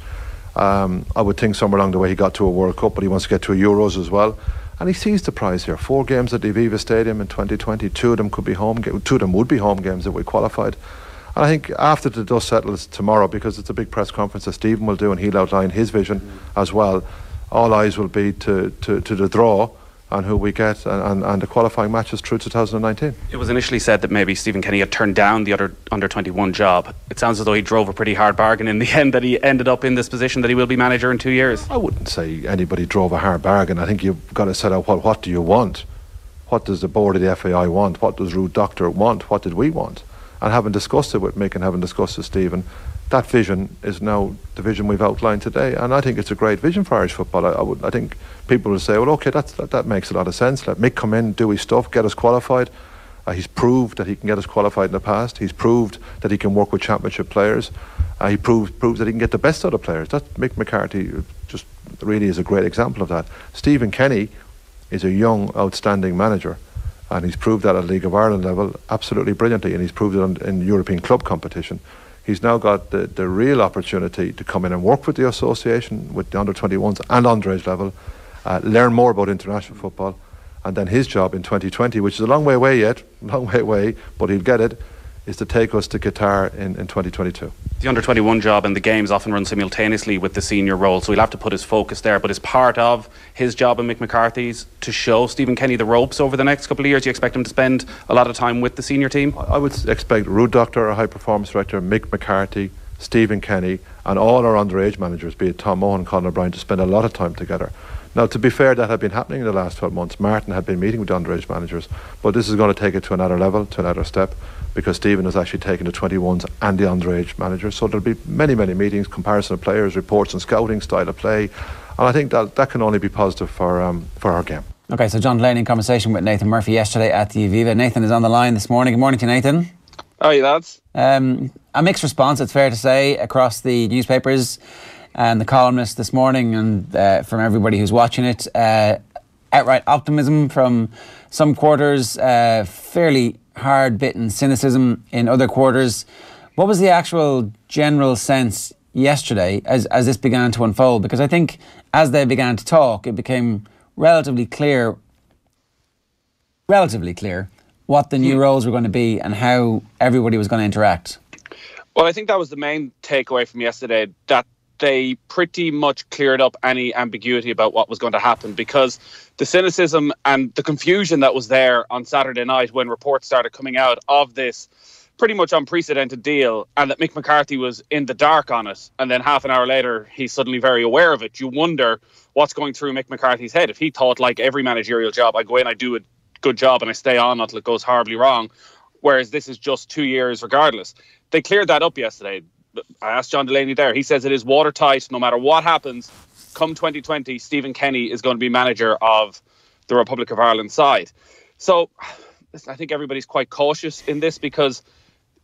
I would think somewhere along the way he got to a World Cup, but he wants to get to a Euros as well. And he sees the prize here. 4 games at the Aviva Stadium in 2020. 2 of them could be home games. 2 of them would be home games if we qualified. And I think after the dust settles tomorrow, because it's a big press conference that Stephen will do and he'll outline his vision as well, all eyes will be to the draw and who we get and the qualifying matches through 2019. It was initially said that maybe Stephen Kenny had turned down the under-21 job. It sounds as though he drove a pretty hard bargain in the end, that he ended up in this position that he will be manager in 2 years. I wouldn't say anybody drove a hard bargain. I think you've got to set out what do you want? What does the board of the FAI want? What does Ruud Doctor want? What did we want? And having discussed it with Mick and having discussed it with Stephen, that vision is now the vision we've outlined today, and I think it's a great vision for Irish football. I think people will say, well, okay, that makes a lot of sense. Let Mick come in, do his stuff, get us qualified. He's proved that he can get us qualified in the past. He's proved that he can work with championship players. He proves that he can get the best out of players. That Mick McCarthy just really is a great example of that. Stephen Kenny is a young, outstanding manager, and he's proved that at League of Ireland level absolutely brilliantly, and he's proved it in European club competition. He's now got the real opportunity to come in and work with the association, with the under-21s and underage level, learn more about international football, and then his job in 2020, which is a long way away, but he'll get it, is to take us to Qatar in 2022. The under-21 job and the games often run simultaneously with the senior role, so he'll have to put his focus there. But is part of his job and Mick McCarthy's to show Stephen Kenny the ropes over the next couple of years? Do you expect him to spend a lot of time with the senior team? I would expect Ruud Doctor, our high performance director, Mick McCarthy, Stephen Kenny, and all our underage managers, be it Tom Mohan and Conor O'Brien, to spend a lot of time together. Now, to be fair, that had been happening in the last 12 months. Martin had been meeting with the underage managers, but this is going to take it to another level, to another step, because Stephen has actually taken the 21s and the underage managers. So there'll be many, many meetings, comparison of players, reports on scouting, style of play, and I think that can only be positive for our game. Okay, so John Delaney in conversation with Nathan Murphy yesterday at the Aviva. Nathan is on the line this morning. Good morning to you, Nathan. Oh, you lads. A mixed response, it's fair to say, across the newspapers and the columnists this morning, and from everybody who's watching it. Outright optimism from some quarters, fairly hard-bitten cynicism in other quarters. What was the actual general sense yesterday as this began to unfold? Because I think as they began to talk, it became relatively clear what the new roles were going to be and how everybody was going to interact. Well, I think that was the main takeaway from yesterday, that they pretty much cleared up any ambiguity about what was going to happen, because the cynicism and the confusion that was there on Saturday night when reports started coming out of this pretty much unprecedented deal, and that Mick McCarthy was in the dark on it, and then half an hour later he's suddenly very aware of it. You wonder what's going through Mick McCarthy's head. If he thought, like every managerial job, I go in, I do a good job and I stay on until it goes horribly wrong, whereas this is just 2 years regardless. They cleared that up yesterday. I asked John Delaney there. He says it is watertight. No matter what happens, come 2020, Stephen Kenny is going to be manager of the Republic of Ireland side. So I think everybody's quite cautious in this, because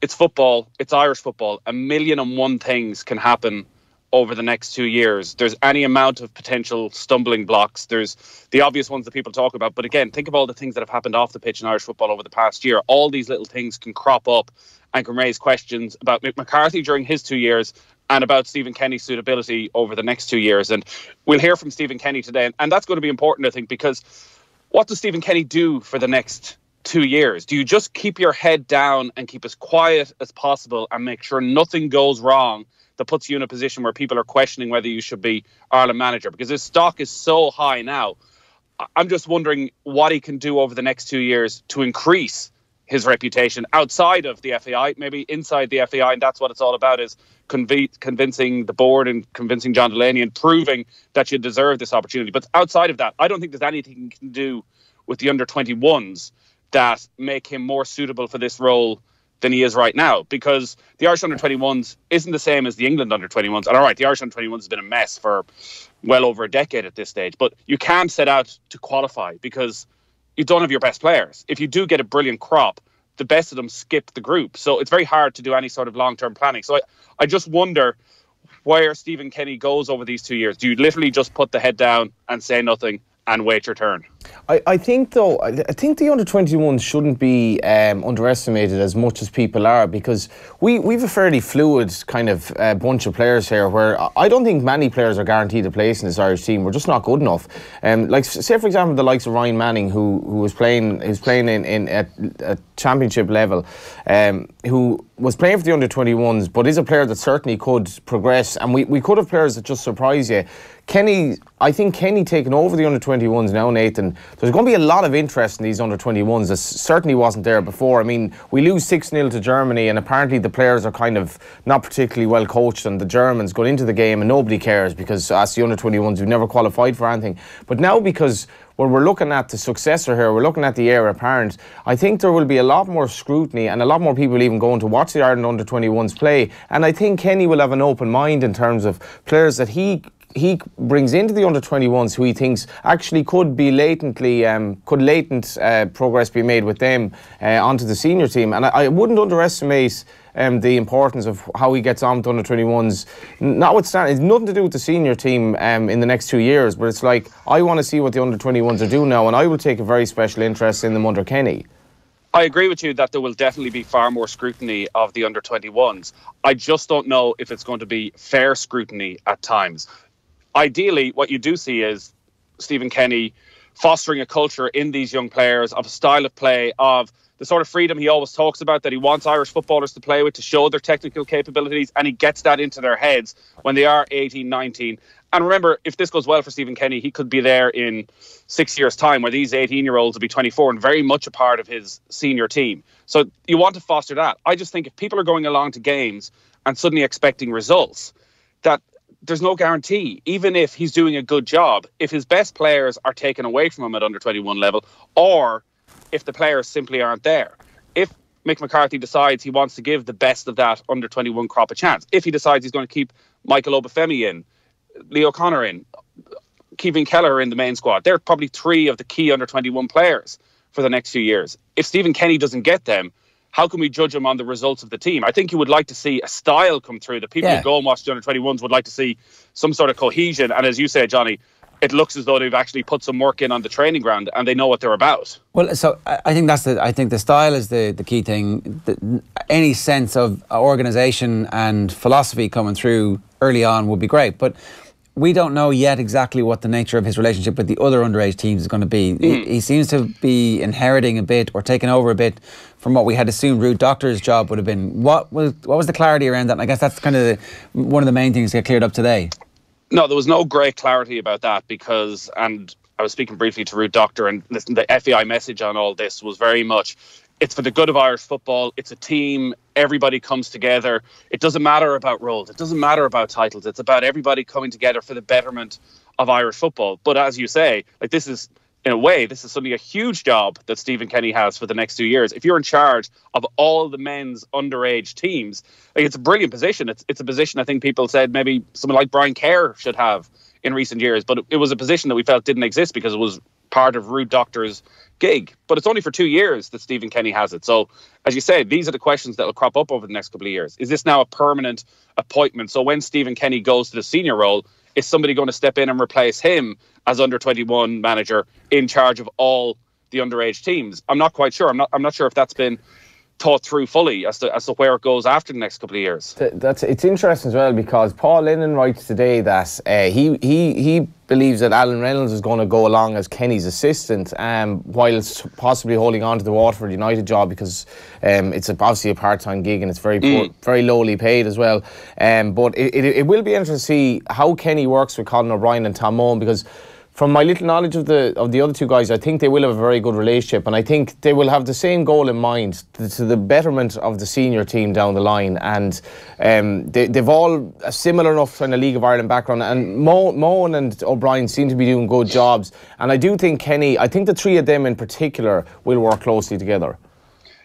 it's football, it's Irish football. 1,000,001 things can happen over the next 2 years. There's any amount of potential stumbling blocks. There's the obvious ones that people talk about. But again, think of all the things that have happened off the pitch in Irish football over the past year. All these little things can crop up and can raise questions about Mick McCarthy during his 2 years and about Stephen Kenny's suitability over the next 2 years. And we'll hear from Stephen Kenny today. And that's going to be important, I think, because what does Stephen Kenny do for the next 2 years? Do you just keep your head down and keep as quiet as possible and make sure nothing goes wrong that puts you in a position where people are questioning whether you should be Ireland manager? Because his stock is so high now. I'm just wondering what he can do over the next 2 years to increase his reputation outside of the FAI, maybe inside the FAI, and that's what it's all about, is convincing the board and convincing John Delaney and proving that you deserve this opportunity. But outside of that, I don't think there's anything he can do with the under-21s that make him more suitable for this role than he is right now, because the Irish under-21s isn't the same as the England under-21s. And all right, the Irish under-21s has been a mess for well over a decade at this stage, but you can't set out to qualify because you don't have your best players. If you do get a brilliant crop, the best of them skip the group. So it's very hard to do any sort of long-term planning. So I just wonder where Stephen Kenny goes over these 2 years. Do you literally just put the head down and say nothing and wait your turn? I think though, I think the under-21s shouldn't be underestimated as much as people are, because we've a fairly fluid kind of bunch of players here, where I don't think many players are guaranteed a place in this Irish team. We're just not good enough. Like, say for example, the likes of Ryan Manning, who was playing in at championship level, who was playing for the under-21s, but is a player that certainly could progress, and we could have players that just surprise you. I think Kenny taking over the under-21s now, Nathan, there's going to be a lot of interest in these under-21s that certainly wasn't there before. I mean, we lose 6-0 to Germany, and apparently the players are kind of not particularly well coached, and the Germans go into the game and nobody cares, because as the under-21s, we've never qualified for anything. But now, because we're looking at the successor here, we're looking at the heir apparent, I think there will be a lot more scrutiny and a lot more people even going to watch the Ireland under-21s play. And I think Kenny will have an open mind in terms of players that he brings into the under-21s who he thinks actually could be latent progress be made with them onto the senior team. And I wouldn't underestimate the importance of how he gets on with the under-21s. Notwithstanding, it's nothing to do with the senior team in the next 2 years, but it's like, I want to see what the under-21s are doing now, and I will take a very special interest in them under Kenny. I agree with you that there will definitely be far more scrutiny of the under-21s. I just don't know if it's going to be fair scrutiny at times. Ideally, what you do see is Stephen Kenny fostering a culture in these young players of a style of play, of the sort of freedom he always talks about that he wants Irish footballers to play with, to show their technical capabilities, and he gets that into their heads when they are 18, 19. And remember, if this goes well for Stephen Kenny, he could be there in 6 years' time, where these 18-year-olds will be 24 and very much a part of his senior team. So you want to foster that. I just think if people are going along to games and suddenly expecting results, that there's no guarantee, even if he's doing a good job, if his best players are taken away from him at under-21 level, or if the players simply aren't there. If Mick McCarthy decides he wants to give the best of that under-21 crop a chance, if he decides he's going to keep Michael Obafemi in, Leo Connor in, Kevin Keller in the main squad, they're probably three of the key under-21 players for the next few years. If Stephen Kenny doesn't get them, how can we judge him on the results of the team? I think you would like to see a style come through. The people who go and watch the under-21s would like to see some sort of cohesion. And as you say, Johnny, it looks as though they've actually put some work in on the training ground and they know what they're about. Well, so I think I think the style is the key thing. Any sense of organisation and philosophy coming through early on would be great, but we don't know yet exactly what the nature of his relationship with the other underage teams is going to be. He seems to be inheriting a bit or taking over a bit from what we had assumed Ruud Doctor's job would have been. What was the clarity around that? And I guess that's kind of one of the main things to get cleared up today. No, there was no great clarity about that because, and I was speaking briefly to Ruud Doctor, and listen, the FAI message on all this was very much, it's for the good of Irish football. It's a team. Everybody comes together. It doesn't matter about roles. It doesn't matter about titles. It's about everybody coming together for the betterment of Irish football. But as you say, like this is, in a way, this is suddenly a huge job that Stephen Kenny has for the next 2 years. If you're in charge of all the men's underage teams, like it's a brilliant position. It's a position I think people said maybe someone like Brian Kerr should have in recent years. But it was a position that we felt didn't exist because it was part of Ruud Doctor's gig. But it's only for 2 years that Stephen Kenny has it. So, as you say, these are the questions that will crop up over the next couple of years. Is this now a permanent appointment? So when Stephen Kenny goes to the senior role, is somebody going to step in and replace him as under-21 manager in charge of all the underage teams? I'm not quite sure. I'm not sure if that's been thought through fully as to where it goes after the next couple of years. It's interesting as well because Paul Lennon writes today that he believes that Alan Reynolds is going to go along as Kenny's assistant whilst possibly holding on to the Waterford United job because it's obviously a part-time gig and it's very poor, very lowly paid as well. But it will be interesting to see how Kenny works with Colin O'Brien and Tom Mohan because from my little knowledge of the other two guys, I think they will have a very good relationship and I think they will have the same goal in mind to the betterment of the senior team down the line, and they've all a similar enough kind of League of Ireland background, and Mohan and O'Brien seem to be doing good jobs, and I do think Kenny, I think the three of them in particular will work closely together.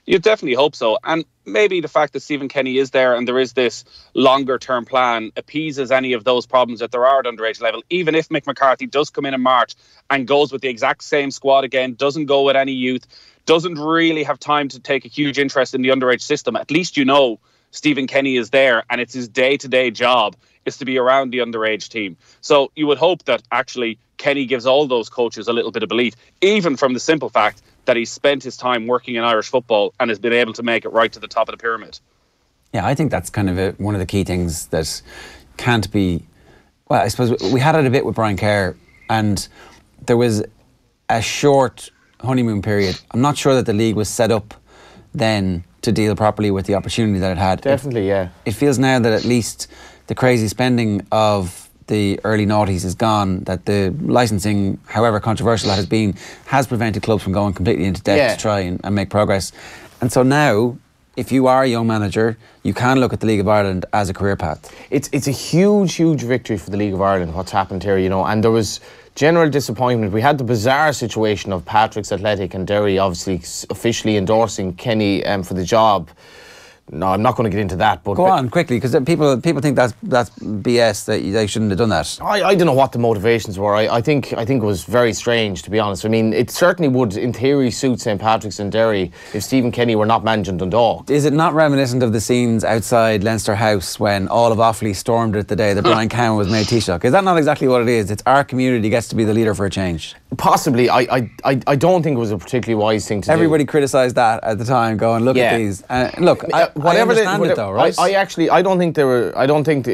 You definitely hope so. And maybe the fact that Stephen Kenny is there and there is this longer term plan appeases any of those problems that there are at underage level. Even if Mick McCarthy does come in March and goes with the exact same squad again, doesn't go with any youth, doesn't really have time to take a huge interest in the underage system, at least you know Stephen Kenny is there and it's his day-to-day job is to be around the underage team. So you would hope that actually Kenny gives all those coaches a little bit of belief, even from the simple fact that he's spent his time working in Irish football and has been able to make it right to the top of the pyramid. Yeah, I think that's kind of one of the key things that can't be... Well, I suppose we had it a bit with Brian Kerr and there was a short honeymoon period. I'm not sure that the league was set up then to deal properly with the opportunity that it had. Definitely, yeah. It feels now that at least the crazy spending of the early noughties is gone, that the licensing, however controversial that has been, has prevented clubs from going completely into debt to try and make progress. And so now, if you are a young manager, you can look at the League of Ireland as a career path. It's a huge victory for the League of Ireland, what's happened here, you know, and there was general disappointment. We had the bizarre situation of Patrick's Athletic and Derry obviously officially endorsing Kenny for the job. No, I'm not going to get into that. But go on quickly, because people think that's BS, that they shouldn't have done that. I don't know what the motivations were. I think it was very strange, to be honest. I mean, it certainly would, in theory, suit St Patrick's and Derry if Stephen Kenny were not managing Dundalk. Is it not reminiscent of the scenes outside Leinster House when all of Offaly stormed it the day that Brian Cowan was made Taoiseach? Is that not exactly what it is? It's our community gets to be the leader for a change. Possibly. I don't think it was a particularly wise thing to do. Everybody criticised that at the time, going, look at these. Look, whatever I understand it though, right? I don't think there were. I don't think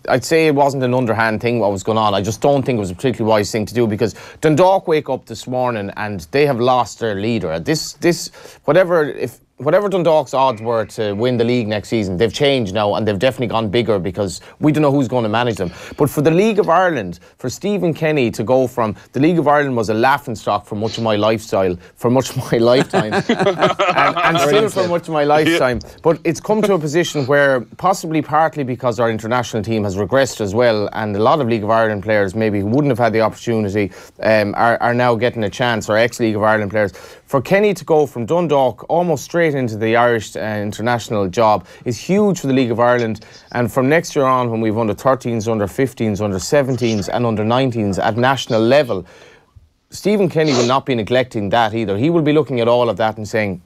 I'd say it wasn't an underhand thing what was going on. I just don't think it was a particularly wise thing to do, because Dundalk wake up this morning and they have lost their leader. Whatever Dundalk's odds were to win the league next season, they've changed now and they've definitely gone bigger, because we don't know who's going to manage them. But for the League of Ireland, for Stephen Kenny to go from... The League of Ireland was a laughingstock for much of my lifestyle, for much of my lifetime, and still for much of my lifetime. But it's come to a position where, possibly partly because our international team has regressed as well, and a lot of League of Ireland players maybe who wouldn't have had the opportunity are now getting a chance, or ex-League of Ireland players. For Kenny to go from Dundalk almost straight into the Irish international job is huge for the League of Ireland, and from next year on, when we've under 13s, under 15s, under 17s and under 19s at national level, Stephen Kenny will not be neglecting that either. He will be looking at all of that and saying,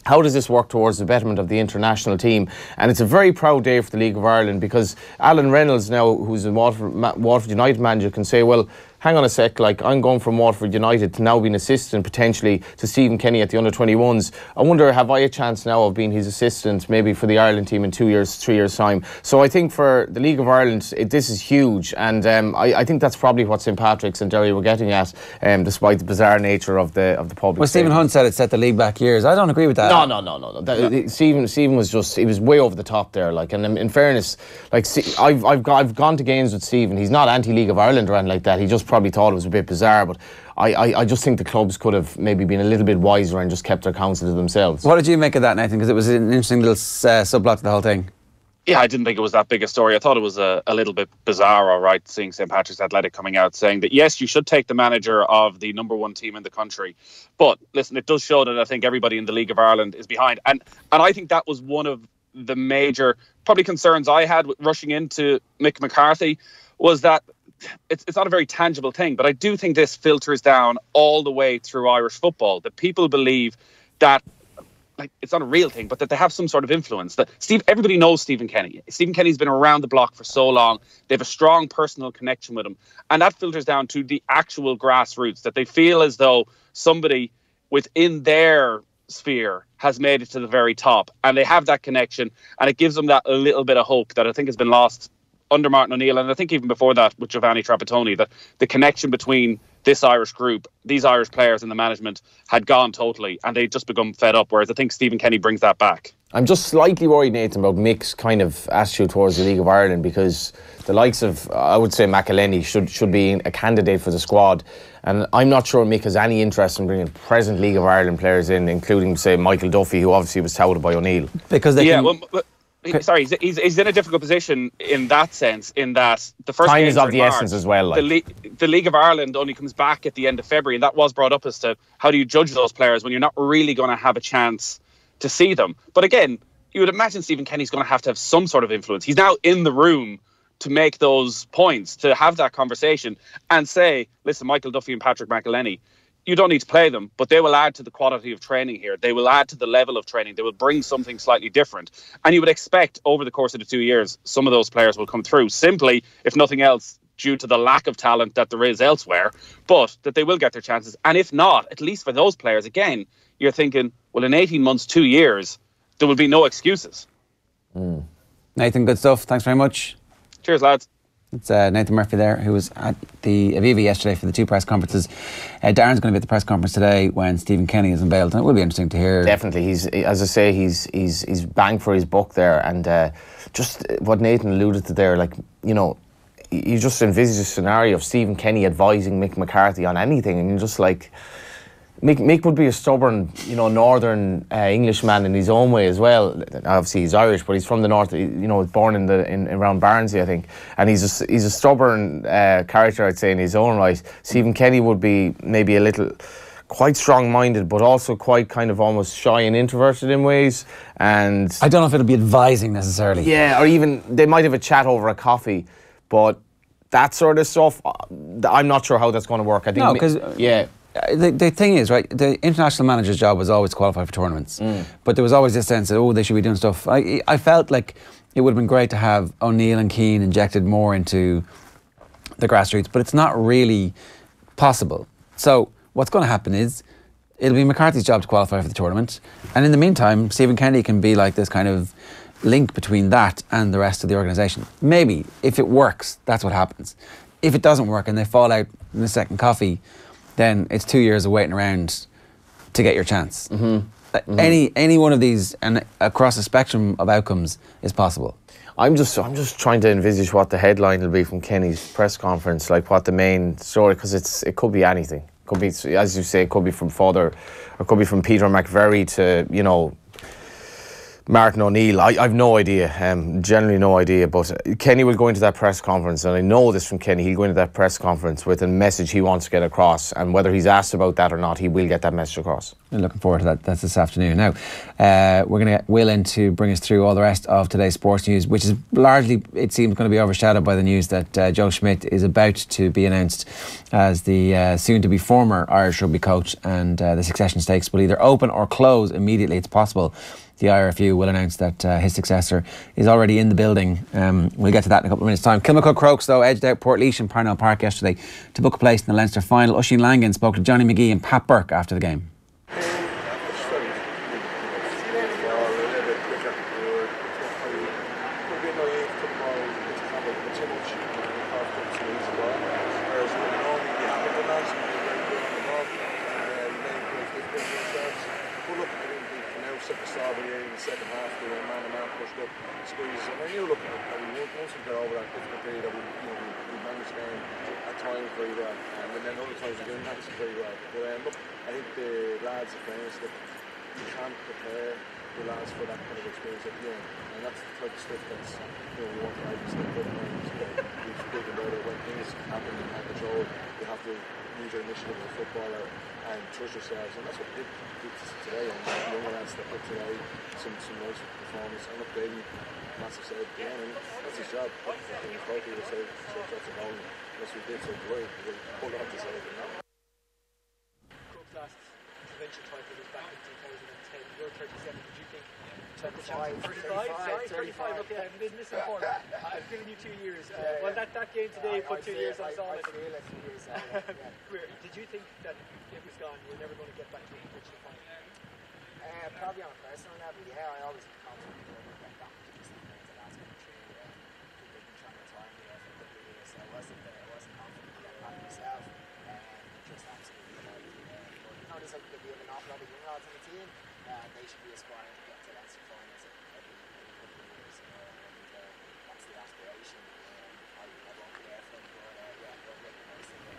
how does this work towards the betterment of the international team? And it's a very proud day for the League of Ireland, because Alan Reynolds now, who's the Waterford United manager, can say, well, hang on a sec, like, I'm going from Waterford United to now being assistant potentially to Stephen Kenny at the under-21s. I wonder, have I a chance now of being his assistant maybe for the Ireland team in 2 years, 3 years' time? So I think for the League of Ireland, this is huge, and I think that's probably what St Patrick's and Derry were getting at, despite the bizarre nature of the public. Well, Stephen Hunt said it set the league back years. I don't agree with that. No. Stephen was just, he was way over the top there. Like, and in fairness, like, I've gone to games with Stephen. He's not anti-League of Ireland or anything like that. He just probably thought it was a bit bizarre, but I just think the clubs could have maybe been a little bit wiser and just kept their counsel to themselves. What did you make of that, Nathan? Because it was an interesting little subplot to the whole thing. Yeah, I didn't think it was that big a story. I thought it was a little bit bizarre, all right, seeing St Patrick's Athletic coming out saying that, yes, you should take the manager of the #1 team in the country. But, listen, it does show that I think everybody in the League of Ireland is behind. And I think that was one of the major, probably, concerns I had with rushing into Mick McCarthy, was that it's not a very tangible thing. But I do think this filters down all the way through Irish football, that people believe that, like, it's not a real thing, but that they have some sort of influence. That everybody knows Stephen Kenny. Stephen Kenny's been around the block for so long. They have a strong personal connection with him. And that filters down to the actual grassroots, that they feel as though somebody within their sphere has made it to the very top. And they have that connection. And it gives them that a little bit of hope that I think has been lost under Martin O'Neill. And I think even before that with Giovanni Trapattoni, that the connection between this Irish group, these Irish players and the management had gone totally, and they'd just become fed up, whereas I think Stephen Kenny brings that back. I'm just slightly worried, Nathan, about Mick's kind of attitude towards the League of Ireland, because the likes of, I would say, McElhenney should be a candidate for the squad, and I'm not sure Mick has any interest in bringing present League of Ireland players in, including, say, Michael Duffy, who obviously was touted by O'Neill. Because they Sorry, he's in a difficult position in that sense, in that the first time games is of the March, essence as well. Like. The League of Ireland only comes back at the end of February, and that was brought up as to how do you judge those players when you're not really going to have a chance to see them. But again, you would imagine Stephen Kenny's going to have some sort of influence. He's now in the room to make those points, to have that conversation and say, listen, Michael Duffy and Patrick McElhenney, you don't need to play them, but they will add to the quality of training here. They will add to the level of training. They will bring something slightly different. And you would expect over the course of the 2 years, some of those players will come through, simply, if nothing else, due to the lack of talent that there is elsewhere, but that they will get their chances. And if not, at least for those players, again, you're thinking, well, in 18 months, 2 years, there will be no excuses. Nathan, good stuff. Thanks very much. Cheers, lads. It's Nathan Murphy there, who was at the Aviva yesterday for the 2 press conferences. Darren's going to be at the press conference today when Stephen Kenny is unveiled, and it will be interesting to hear. Definitely, he's, as I say, he's bang for his buck there, and just what Nathan alluded to there, like, you know, you just envisage a scenario of Stephen Kenny advising Mick McCarthy on anything, and you're just like, Mick would be a stubborn, you know, northern Englishman in his own way as well. Obviously he's Irish, but he's from the north. You know, born in around Barnsley, I think, and he's a stubborn character, I'd say, in his own right. Stephen Kenny would be maybe a little quite strong-minded, but also quite kind of almost shy and introverted in ways. And I don't know if it'll be advising necessarily. Yeah, or even they might have a chat over a coffee, but that sort of stuff, I'm not sure how that's going to work. I think no, because yeah. The thing is, right, the international manager's job was always to qualify for tournaments. But there was always this sense that, oh, they should be doing stuff. I felt like it would have been great to have O'Neill and Keane injected more into the grassroots, but it's not really possible. So what's going to happen is it'll be McCarthy's job to qualify for the tournament. And in the meantime, Stephen Kenny can be like this kind of link between that and the rest of the organisation. Maybe, if it works, that's what happens. If it doesn't work and they fall out in the second coffee, then it's 2 years of waiting around to get your chance. Any one of these and across a spectrum of outcomes is possible. I'm just trying to envisage what the headline will be from Kenny's press conference, like what the main story, because it could be anything. It could be, as you say, it could be from Father, or it could be from Peter McVerry to, you know, Martin O'Neill, I've no idea, generally no idea, but Kenny will go into that press conference, and I know this from Kenny, he'll go into that press conference with a message he wants to get across, and whether he's asked about that or not, he will get that message across. I'm looking forward to that. That's this afternoon. Now, we're going to get Will in to bring us through all the rest of today's sports news, which is largely, it seems, going to be overshadowed by the news that Joe Schmidt is about to be announced as the soon-to-be former Irish rugby coach, and the succession stakes will either open or close immediately. It's possible the IRFU will announce that his successor is already in the building. We'll get to that in a couple of minutes' time. Kilmacud Crokes, though, edged out Portlaoise in Parnell Park yesterday to book a place in the Leinster final. Oisin Langan spoke to Johnny McGee and Pat Burke after the game. I've given you 2 years. Well, that game today put 2 years on solid. Did you think that it was gone? You were never going to get back to the pitch? Probably on a personal level, yeah. I always confident that I went back to this the last country. They've been trying to time me for a couple of years, so I wasn't confident to get back myself. Just absolutely delighted. But you know, there's like there'll be an awful lot of young lads on the team. They should be aspiring to get to Leinster finals every couple of years, and that's the aspiration. I won't be there for it, but yeah, we'll get the nice thing.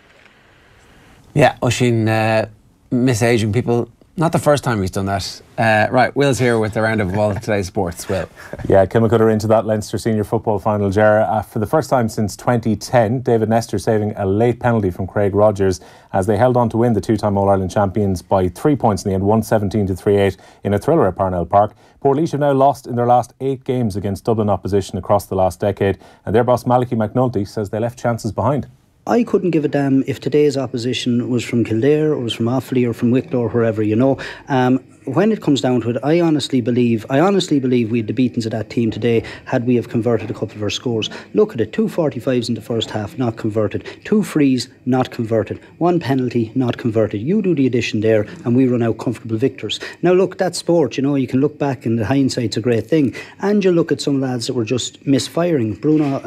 Yeah, Oisin misaging people. Not the first time he's done that. Right, Will's here with the roundup of all of today's sports. Will. Yeah, Kilmacud are into that Leinster Senior Football Final, Ger. For the first time since 2010, David Nestor saving a late penalty from Craig Rogers as they held on to win the two-time All-Ireland champions by 3 points in the end, 117-38 in a thriller at Parnell Park. Portlaoise have now lost in their last 8 games against Dublin opposition across the last decade, and their boss Malachy McNulty says they left chances behind. I couldn't give a damn if today's opposition was from Kildare or was from Offaly or from Wicklow or wherever, you know. When it comes down to it, I honestly believe we had the beatings of that team today had we have converted a couple of our scores. Look at it, 2 45s in the first half, not converted. 2 frees, not converted. 1 penalty, not converted. You do the addition there and we run out comfortable victors. Now look, that's sport, you know, you can look back and the hindsight's a great thing. And you look at some lads that were just misfiring. Bruno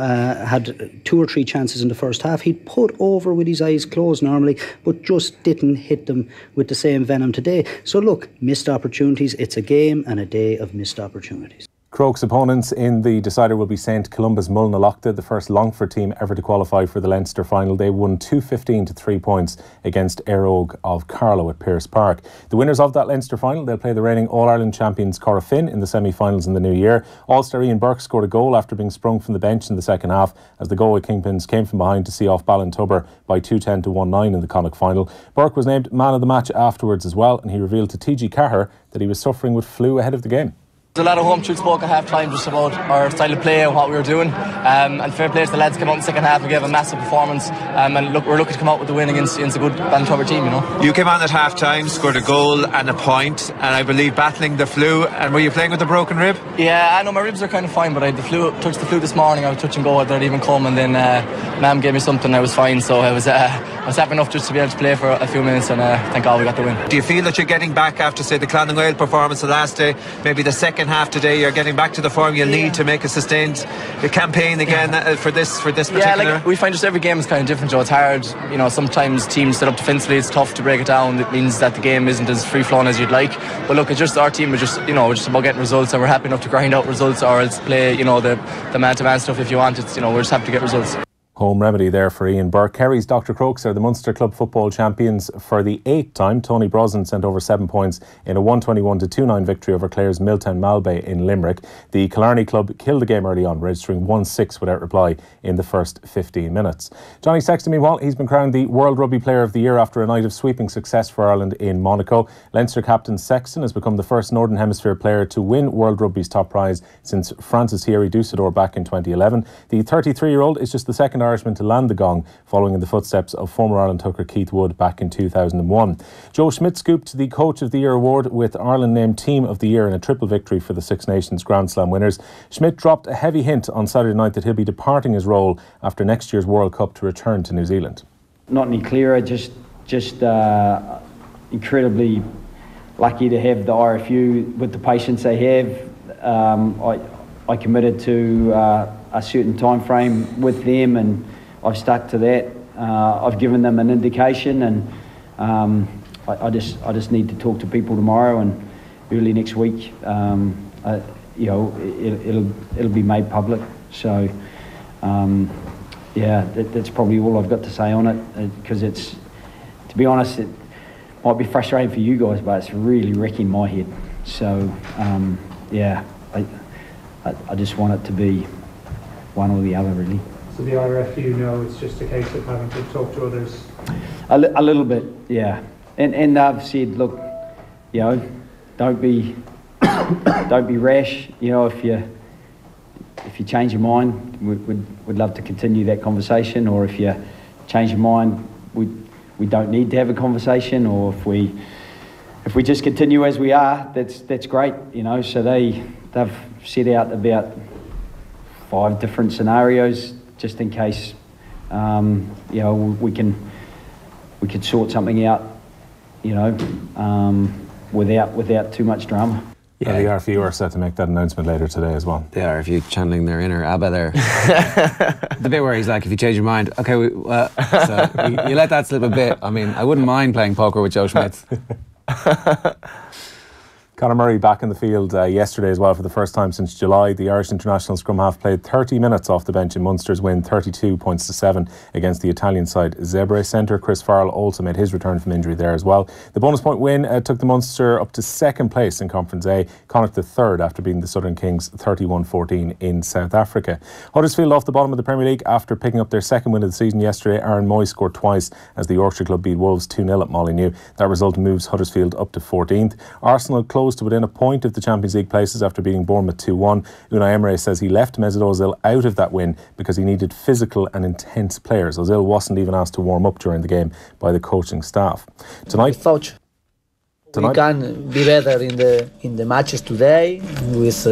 had 2 or 3 chances in the first half. He'd put over with his eyes closed normally, but just didn't hit them with the same venom today. So look, missed opportunities. It's a game and a day of missed opportunities. Crokes' opponents in the decider will be St Columba's Mullinalaghta, the first Longford team ever to qualify for the Leinster final. They won 2-15 to 3 points against Aerogue of Carlow at Pearse Park. The winners of that Leinster final, they'll play the reigning All-Ireland champions Corofin in the semi-finals in the new year. All-star Ian Burke scored a goal after being sprung from the bench in the second half as the Galway Kingpins came from behind to see off Ballintubber by 2-10 to 1-9 in the Connacht final. Burke was named man of the match afterwards as well, and he revealed to TG Cahir that he was suffering with flu ahead of the game. There's a lot of home truth spoke at half time just about our style of play and what we were doing, and fair play to the lads came out in the second half and gave a massive performance, and look, we're looking to come out with the win against a good Ballintubber team, you know. You came on at half time, scored a goal and a point, and I believe battling the flu. And were you playing with a broken rib? Yeah, I know my ribs are kind of fine, but I touched the flu this morning. I was touch and go, I didn't even come, and then Mam gave me something, I was fine, so I was happy enough just to be able to play for a few minutes, and thank God we got the win. Do you feel that you're getting back after, say, the Clonenwale performance the last day, maybe the second half today, you're getting back to the form you'll need to make a sustained campaign again for this particular? Yeah, like we find just every game is kind of different, Joe. It's hard, you know, sometimes teams set up defensively, it's tough to break it down. It means that the game isn't as free-flowing as you'd like, but look, it's just our team is just, you know, just about getting results, and we're happy enough to grind out results or else play, you know, the man-to-man stuff if you want. It's, you know, we're just happy to get results. Home remedy there for Ian Burke. Kerry's Dr. Crokes are the Munster Club football champions for the 8th time. Tony Brosnan sent over 7 points in a 121-29 victory over Clare's Milltown Malbay in Limerick. The Killarney club killed the game early on, registering 1-6 without reply in the first 15 minutes. Johnny Sexton, meanwhile, he's been crowned the World Rugby Player of the Year after a night of sweeping success for Ireland in Monaco. Leinster captain Sexton has become the first Northern Hemisphere player to win World Rugby's top prize since Francis Heary Dussador back in 2011. The 33-year-old is just the second Irishman to land the gong, following in the footsteps of former Ireland hooker Keith Wood back in 2001. Joe Schmidt scooped the Coach of the Year award with Ireland named Team of the Year in a triple victory for the Six Nations Grand Slam winners. Schmidt dropped a heavy hint on Saturday night that he'll be departing his role after next year's World Cup to return to New Zealand. Not any clearer, just incredibly lucky to have the RFU with the patience they have. I committed to a certain time frame with them, and I've stuck to that. I've given them an indication, and I just need to talk to people tomorrow and early next week. It'll be made public. So that's probably all I've got to say on it, because it's, to be honest, it might be frustrating for you guys, but it's really wrecking my head. So I just want it to be one or the other, really. So the RFU know it's just a case of having to talk to others? A little bit, yeah. And they've said, look, don't be rash. If you change your mind, we'd love to continue that conversation. Or if you change your mind, we don't need to have a conversation. Or if we just continue as we are, that's great. So they've set out about 5 different scenarios, just in case we could sort something out, without too much drama. Yeah, the RFU are set to make that announcement later today as well. The RFU channeling their inner ABBA there. The bit where he's like, if you change your mind, okay, so you let that slip a bit. I mean, I wouldn't mind playing poker with Joe Schmidt. Conor Murray back in the field yesterday as well for the first time since July. The Irish international scrum half played 30 minutes off the bench in Munster's win 32-7 against the Italian side Zebre. Centre Chris Farrell also made his return from injury there as well. The bonus point win took the Munster up to 2nd place in Conference A, Connacht the 3rd after beating the Southern Kings 31-14 in South Africa. Huddersfield off the bottom of the Premier League after picking up their 2nd win of the season yesterday. Aaron Moy scored twice as the Yorkshire club beat Wolves 2-0 at Molineux. That result moves Huddersfield up to 14th. Arsenal closed to within a point of the Champions League places after beating Bournemouth 2-1. Unai Emery says he left Mesut Ozil out of that win because he needed physical and intense players. Ozil wasn't even asked to warm up during the game by the coaching staff. Tonight we can be better in the matches today, with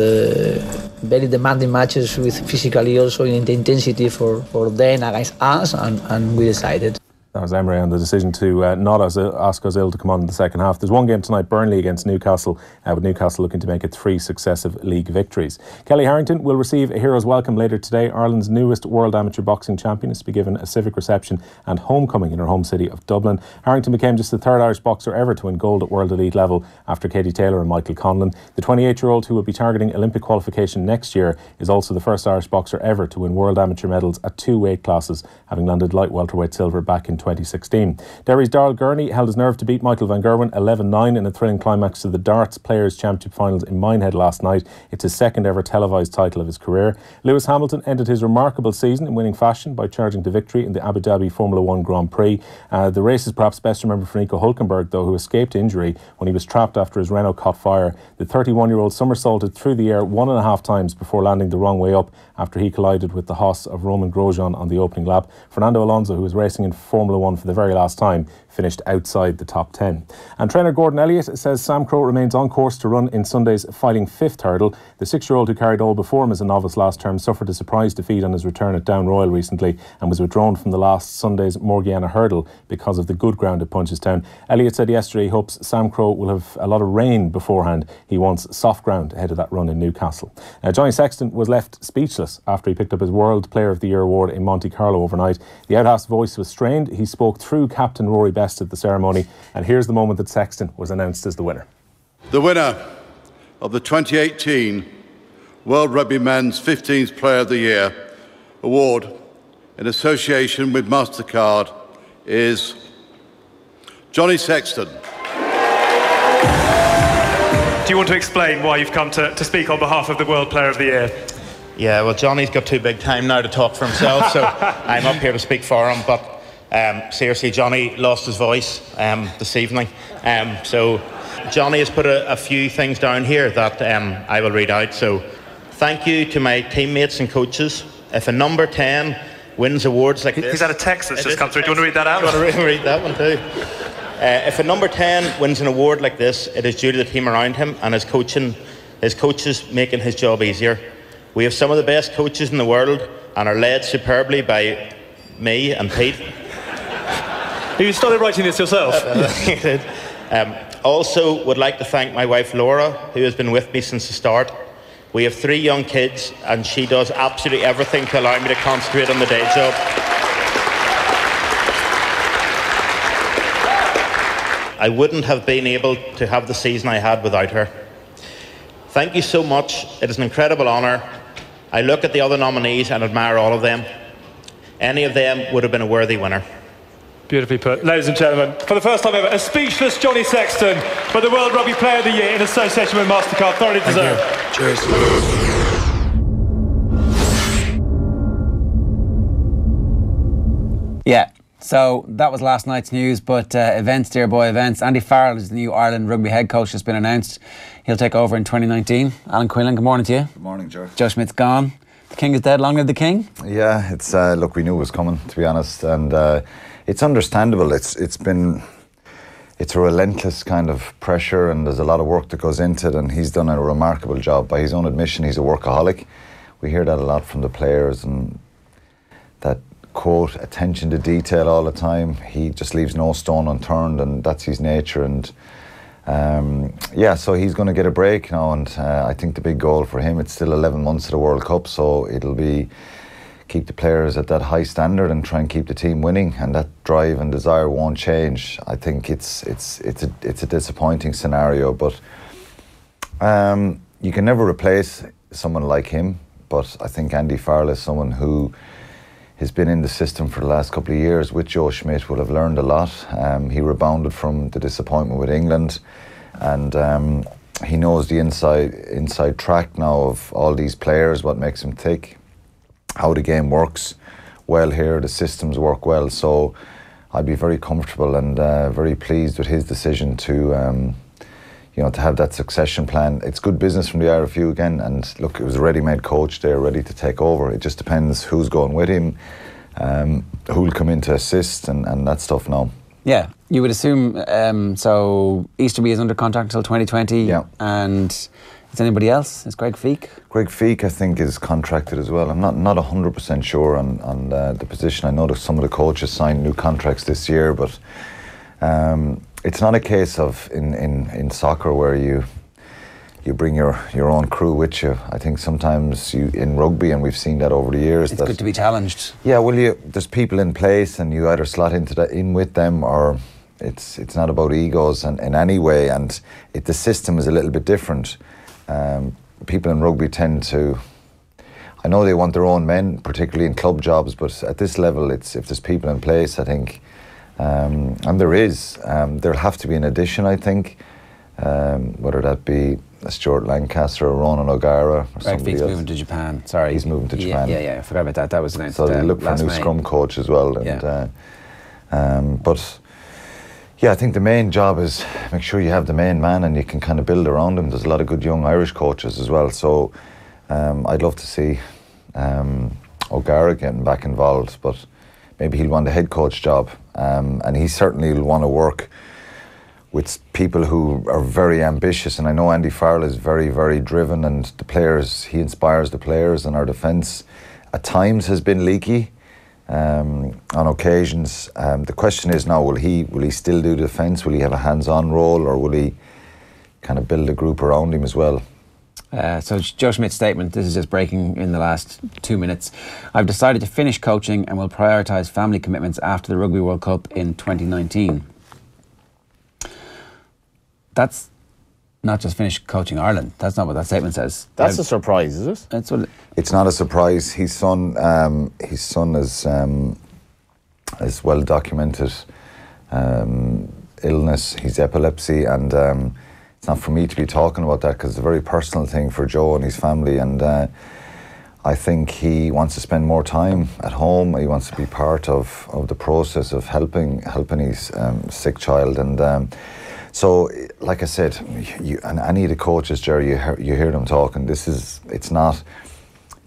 very demanding matches, with physically also in the intensity for them against us, and we decided. That was Emery on the decision to not ask Ozil to come on in the second half. There's one game tonight, Burnley against Newcastle, with Newcastle looking to make it 3 successive league victories. Kellie Harrington will receive a hero's welcome later today. Ireland's newest World Amateur Boxing champion is to be given a civic reception and homecoming in her home city of Dublin. Harrington became just the 3rd Irish boxer ever to win gold at World Elite level after Katie Taylor and Michael Quinlan. The 28-year-old, who will be targeting Olympic qualification next year, is also the first Irish boxer ever to win World Amateur medals at 2 weight classes, having landed light welterweight silver back in 2016. Derry's Darrell Gurney held his nerve to beat Michael Van Gerwen 11-9 in a thrilling climax to the Darts Players' Championship finals in Minehead last night. It's his 2nd ever televised title of his career. Lewis Hamilton ended his remarkable season in winning fashion by charging to victory in the Abu Dhabi Formula 1 Grand Prix. The race is perhaps best remembered for Nico Hülkenberg, though, who escaped injury when he was trapped after his Renault caught fire. The 31-year-old somersaulted through the air 1.5 times before landing the wrong way up after he collided with the Haas of Roman Grosjean on the opening lap. Fernando Alonso, who was racing in Formula 1 for the very last time, finished outside the top 10. And trainer Gordon Elliott says Sam Crowe remains on course to run in Sunday's fighting 5th hurdle. The 6-year-old, who carried all before him as a novice last term, suffered a surprise defeat on his return at Down Royal recently and was withdrawn from the last Sunday's Morgiana hurdle because of the good ground at Punchestown. Elliott said yesterday he hopes Sam Crowe will have a lot of rain beforehand. He wants soft ground ahead of that run in Newcastle. Johnny Sexton was left speechless after he picked up his World Player of the Year award in Monte Carlo overnight. The outhouse voice was strained. He spoke through Captain Rory Best at the ceremony, and here's the moment that Sexton was announced as the winner. The winner of the 2018 World Rugby Men's 15th Player of the Year award in association with MasterCard is Johnny Sexton. Do you want to explain why you've come to speak on behalf of the World Player of the Year? Yeah, well, Johnny's got too big time now to talk for himself, so I'm up here to speak for him. But seriously, Johnny lost his voice this evening. So Johnny has put a few things down here that I will read out. So thank you to my teammates and coaches. If a number 10 wins awards like this... Is that a text that's just come through? Do you want to read that out? I want to read that one too. If a number 10 wins an award like this, it is due to the team around him and his coaches making his job easier. We have some of the best coaches in the world and are led superbly by me and Pete. You started writing this yourself? I did. Also would like to thank my wife Laura, who has been with me since the start. We have 3 young kids and she does absolutely everything to allow me to concentrate on the day job. I wouldn't have been able to have the season I had without her. Thank you so much. It is an incredible honour. I look at the other nominees and admire all of them. Any of them would have been a worthy winner. Beautifully put. Ladies and gentlemen, for the first time ever, a speechless Johnny Sexton for the World Rugby Player of the Year in association with MasterCard. Thoroughly deserved. Cheers. Yeah, so that was last night's news, but events, dear boy, events. Andy Farrell is the new Ireland rugby head coach, has been announced. He'll take over in 2019. Alan Quinlan, good morning to you. Good morning, Joe. Joe Schmidt's gone. The king is dead. Long live the king. Yeah, it's look, we knew it was coming, to be honest, and it's understandable. It's a relentless kind of pressure, and there's a lot of work that goes into it, and he's done a remarkable job. By his own admission, he's a workaholic. We hear that a lot from the players, and that quote, attention to detail all the time. He just leaves no stone unturned, and that's his nature. And yeah, so he's going to get a break now, and I think the big goal for him, it's still 11 months of the World Cup, so it'll be keep the players at that high standard and try and keep the team winning, and that drive and desire won't change. I think it's a disappointing scenario, but you can never replace someone like him. But I think Andy Farrell is someone who has been in the system for the last couple of years with Joe Schmidt, will have learned a lot. He rebounded from the disappointment with England, and he knows the inside track now of all these players, what makes them tick, how the game works well here, the systems work well. So I'd be very comfortable and very pleased with his decision to to have that succession plan. It's good business from the RFU again, and look, it was a ready-made coach there, ready to take over. It just depends who's going with him, who'll come in to assist, and that stuff now. Yeah, you would assume, so Easterby is under contract until 2020, yeah. And is anybody else? Is Greg Feek? Greg Feek, I think, is contracted as well. I'm not 100% sure on the position. I know that some of the coaches signed new contracts this year, but it's not a case of in soccer where you bring your own crew with you. I think sometimes in rugby, and we've seen that over the years, it's good to be challenged. Yeah, well, there's people in place, and you either slot in with them, or it's not about egos in any way. And the system is a little bit different. People in rugby tend to, I know they want their own men, particularly in club jobs, but at this level, if there's people in place, I think. And there'll have to be an addition, I think, whether that be a Stuart Lancaster or Ronan O'Gara or somebody else. Moving to Japan. Sorry, he's moving to Japan. Yeah, I forgot about that. That was announced. So they look for a new scrum coach as well. And, but yeah, I think the main job is make sure you have the main man and you can kind of build around him. There's a lot of good young Irish coaches as well. So I'd love to see O'Gara getting back involved, but maybe he'll want a head coach job, and he certainly will want to work with people who are very ambitious. And I know Andy Farrell is very, very driven, and he inspires the players, and our defence at times has been leaky on occasions. The question is now, will he still do defence? Will he have a hands-on role, or will he kind of build a group around him as well? So Joe Schmidt's statement, this is just breaking in the last 2 minutes. I've decided to finish coaching and will prioritise family commitments after the Rugby World Cup in 2019. That's not just finish coaching Ireland. That's not what that statement says. That's a surprise, is it? That's what It's not a surprise. His son is well documented illness. He's epilepsy, and it's not for me to be talking about that because it's a very personal thing for Joe and his family. And I think he wants to spend more time at home. He wants to be part of the process of helping his sick child. And so, like I said, and any of the coaches, Jerry, you hear them talking. This is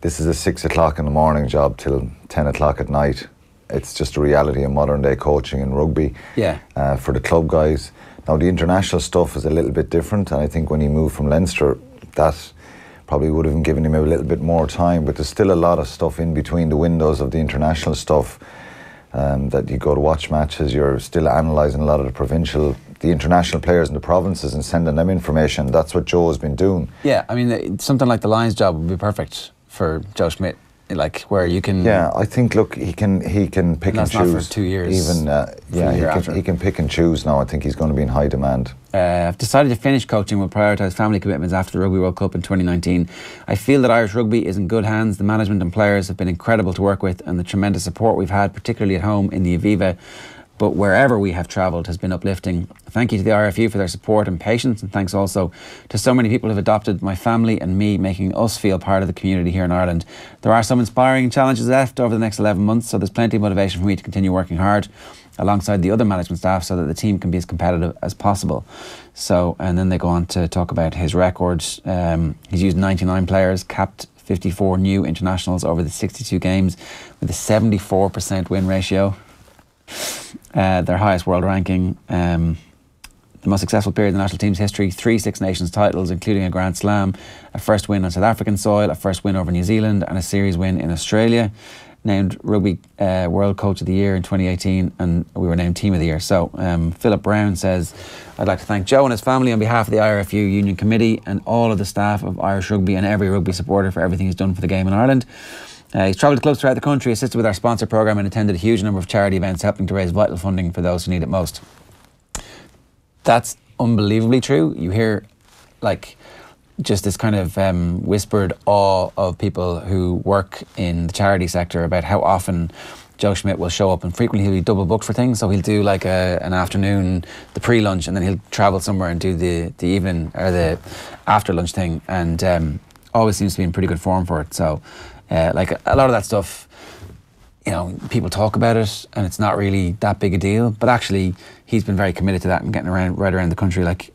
a 6 o'clock in the morning job till 10 o'clock at night. It's just a reality of modern day coaching in rugby. Yeah. For the club guys. Now the international stuff is a little bit different, and I think when he moved from Leinster, that probably would have given him a little bit more time. But there's still a lot of stuff in between the windows of the international stuff. That you go to watch matches, you're still analysing a lot of the international players in the provinces and sending them information. That's what Joe has been doing. Yeah, I mean, something like the Lions job would be perfect for Joe Schmidt, like where you can. Yeah, I think. Look, he can pick and choose. That's not for 2 years. Even he can pick and choose now. I think he's going to be in high demand. I've decided to finish coaching. Will prioritise family commitments after the Rugby World Cup in 2019. I feel that Irish rugby is in good hands. The management and players have been incredible to work with, and the tremendous support we've had, particularly at home in the Aviva, but wherever we have travelled, has been uplifting. Thank you to the RFU for their support and patience, and thanks also to so many people who have adopted my family and me, making us feel part of the community here in Ireland. There are some inspiring challenges left over the next 11 months, so there's plenty of motivation for me to continue working hard alongside the other management staff so that the team can be as competitive as possible. So, and then they go on to talk about his records. He's used 99 players, capped 54 new internationals over the 62 games with a 74% win ratio. Their highest world ranking, the most successful period in the national team's history, 3 Six Nations titles, including a Grand Slam, a first win on South African soil, a first win over New Zealand, and a series win in Australia. Named Rugby World Coach of the Year in 2018, and we were named Team of the Year. So Philip Brown says, I'd like to thank Joe and his family on behalf of the IRFU Union Committee and all of the staff of Irish Rugby and every rugby supporter for everything he's done for the game in Ireland. He's travelled to clubs throughout the country, assisted with our sponsor programme, and attended a huge number of charity events, helping to raise vital funding for those who need it most. That's unbelievably true. You hear, like, just this kind of whispered awe of people who work in the charity sector about how often Joe Schmidt will show up, and frequently he'll be double booked for things. So he'll do like an afternoon, the pre-lunch, and then he'll travel somewhere and do the evening or the after lunch thing, and always seems to be in pretty good form for it. So like a lot of that stuff, you know, people talk about it and it's not really that big a deal, but actually he's been very committed to that and getting around right around the country. Like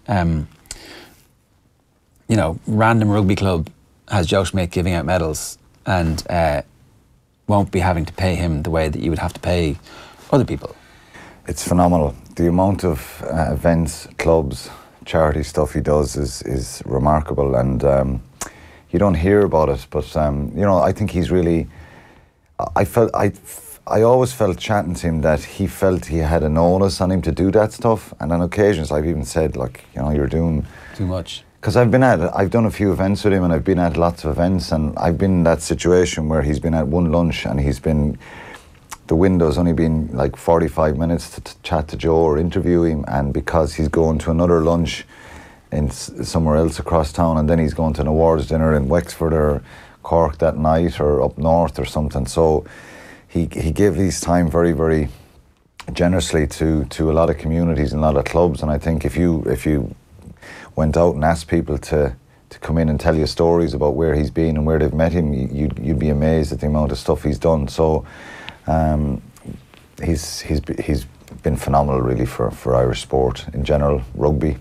you know, random rugby club has Joe Schmidt giving out medals and won't be having to pay him the way that you would have to pay other people. It's phenomenal. The amount of events, clubs, charity stuff he does is remarkable, and you don't hear about it, but you know, I think he's really. I always felt chatting to him that he felt he had an onus on him to do that stuff, and on occasions I've even said, like, you know, you're doing too much. Because I've done a few events with him, and I've been at lots of events, and I've been in that situation where he's been at one lunch and the window's only been like 45 minutes to chat to Joe or interview him, and because he's going to another lunch in somewhere else across town, and then he's going to an awards dinner in Wexford or Cork that night or up north or something. So he gave his time very, very generously to a lot of communities and a lot of clubs, and I think if you went out and asked people to come in and tell you stories about where he's been and where they've met him, you'd be amazed at the amount of stuff he's done. So he's been phenomenal really for Irish sport in general, rugby.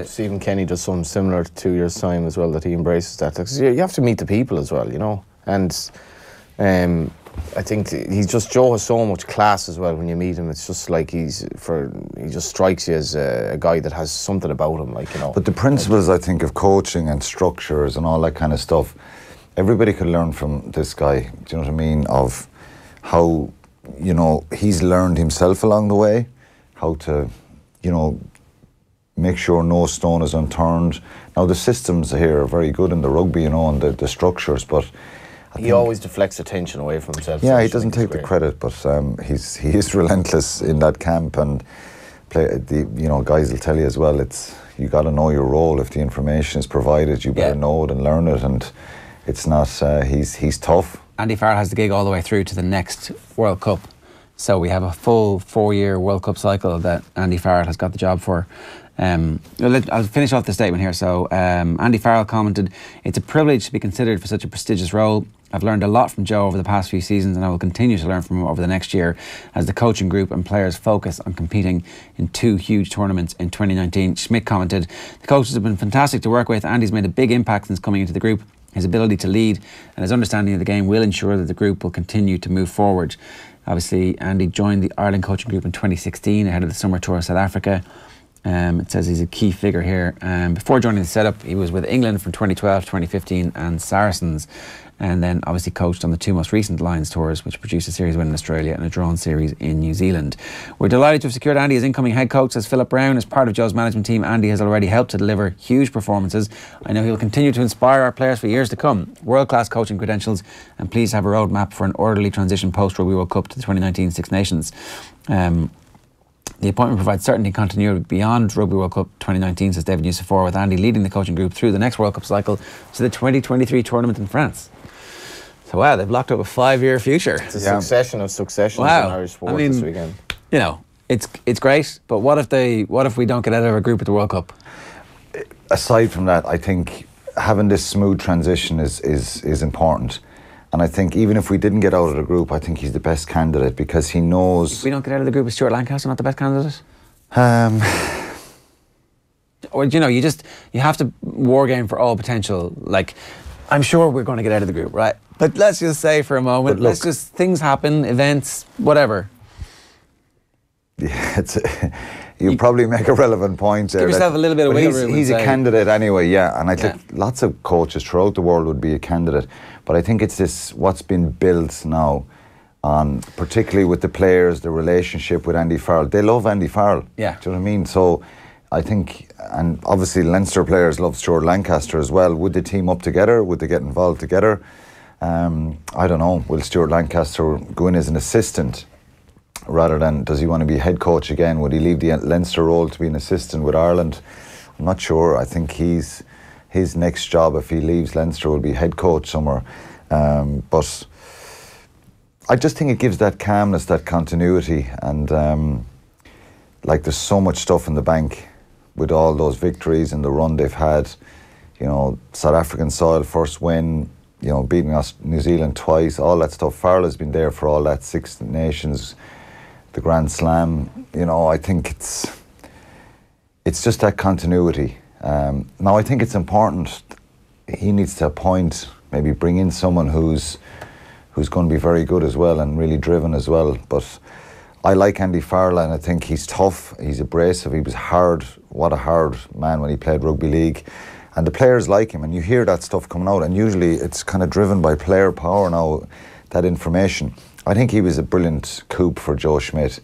Stephen Kenny does something similar to 2 years' time as well, that he embraces that. You have to meet the people as well, you know, and I think Joe has so much class as well when you meet him. It's just like he just strikes you as a guy that has something about him, like, you know. But the principles, I think, of coaching and structures and all that kind of stuff, everybody could learn from this guy. Do you know what I mean? Of how, you know, he's learned himself along the way, how to, you know, make sure no stone is unturned. Now the systems here are very good in the rugby, you know, and the structures, but he always deflects attention away from himself. Yeah, he doesn't take the credit, but he is relentless in that camp, and you know, guys will tell you as well. You got to know your role. If the information is provided, you better know it and learn it. And it's not. He's tough. Andy Farrell has the gig all the way through to the next World Cup. So we have a full 4-year World Cup cycle that Andy Farrell has got the job for. I'll finish off the statement here. So Andy Farrell commented, "It's a privilege to be considered for such a prestigious role. I've learned a lot from Joe over the past few seasons, and I will continue to learn from him over the next year as the coaching group and players focus on competing in 2 huge tournaments in 2019. Schmidt commented, "The coaches have been fantastic to work with. Andy's made a big impact since coming into the group. His ability to lead and his understanding of the game will ensure that the group will continue to move forward." Obviously, Andy joined the Ireland coaching group in 2016 ahead of the summer tour of South Africa. It says he's a key figure here. Before joining the setup, he was with England from 2012 to 2015 and Saracens, and then obviously coached on the 2 most recent Lions tours, which produced a series win in Australia and a drawn series in New Zealand. We're delighted to have secured Andy as incoming head coach, says Philip Brown. As part of Joe's management team, Andy has already helped to deliver huge performances. I know he'll continue to inspire our players for years to come. World-class coaching credentials, and please have a roadmap for an orderly transition post-Rugby World Cup to the 2019 Six Nations. The appointment provides certainty and continuity beyond Rugby World Cup 2019, says David Yusufor, with Andy leading the coaching group through the next World Cup cycle to the 2023 tournament in France. So wow, they've locked up a 5-year future. It's a succession of successions in Irish sport this weekend. You know, it's great, but what if we don't get out of our group at the World Cup? Aside from that, I think having this smooth transition is important. And I think even if we didn't get out of the group, I think he's the best candidate because he knows... If we don't get out of the group, is Stuart Lancaster not the best candidate? Or, you know, you have to war game for all potential. Like, I'm sure we're going to get out of the group, right? But let's just say for a moment, things happen, events, whatever. Yeah, you probably make a relevant point there. Give yourself a little bit of wiggle room. He's a candidate anyway, yeah. And I think lots of coaches throughout the world would be a candidate. But I think it's what's been built now on, particularly with the players, the relationship with Andy Farrell. They love Andy Farrell. Yeah. Do you know what I mean? So I think, and obviously Leinster players love Stuart Lancaster as well. Would they team up together? Would they get involved together? I don't know. Will Stuart Lancaster go in as an assistant rather than, does he want to be head coach again? Would he leave the Leinster role to be an assistant with Ireland? I'm not sure. I think his next job, if he leaves Leinster, will be head coach somewhere. But I just think it gives that calmness, that continuity, and like there's so much stuff in the bank with all those victories and the run they've had. You know, South African soil, first win, you know, beating us, New Zealand twice, all that stuff. Farrell has been there for all that, Six Nations, the Grand Slam. You know, I think it's just that continuity. Now I think it's important. He needs to appoint, maybe bring in someone who's going to be very good as well and really driven as well. But I like Andy Farrell, and I think he's tough, he's abrasive, he was hard. What a hard man when he played rugby league. And the players like him, and you hear that stuff coming out, and usually it's kind of driven by player power now, that information. I think he was a brilliant coup for Joe Schmidt.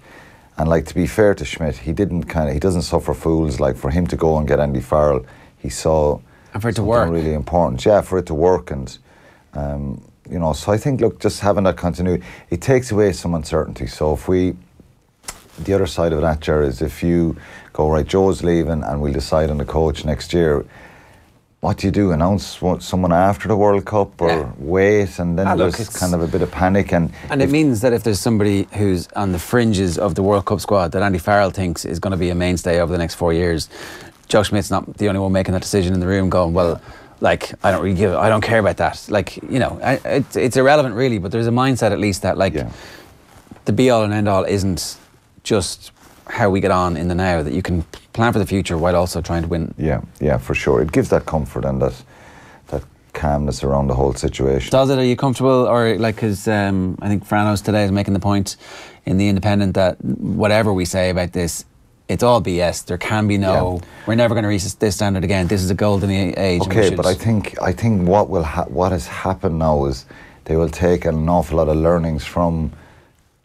And like, to be fair to Schmidt, he doesn't suffer fools. Like, for him to go and get Andy Farrell, he saw and for it to work, really important. Yeah, for it to work, and you know. So I think, look, just having that continuity, it takes away some uncertainty. So if the other side of that, Ger, is if you go, right, Joe's leaving, and we'll decide on the coach next year. What do you do? Announce someone after the World Cup, or wait, and then there's kind of a bit of panic, and it means that if there's somebody who's on the fringes of the World Cup squad that Andy Farrell thinks is going to be a mainstay over the next 4 years, Joe Schmidt's not the only one making that decision in the room, going, well, like, I don't care about that. Like, you know, it's irrelevant really, but there's a mindset at least that, like, the be all and end all isn't just how we get on in the now, that you can plan for the future while also trying to win. Yeah, for sure. It gives that comfort and that calmness around the whole situation. Does it? Are you comfortable? Or like, because I think Franos today is making the point in The Independent that whatever we say about this, it's all BS. There can be no, we're never going to reach this standard again. This is a golden age. Okay, but I think what has happened now is they will take an awful lot of learnings from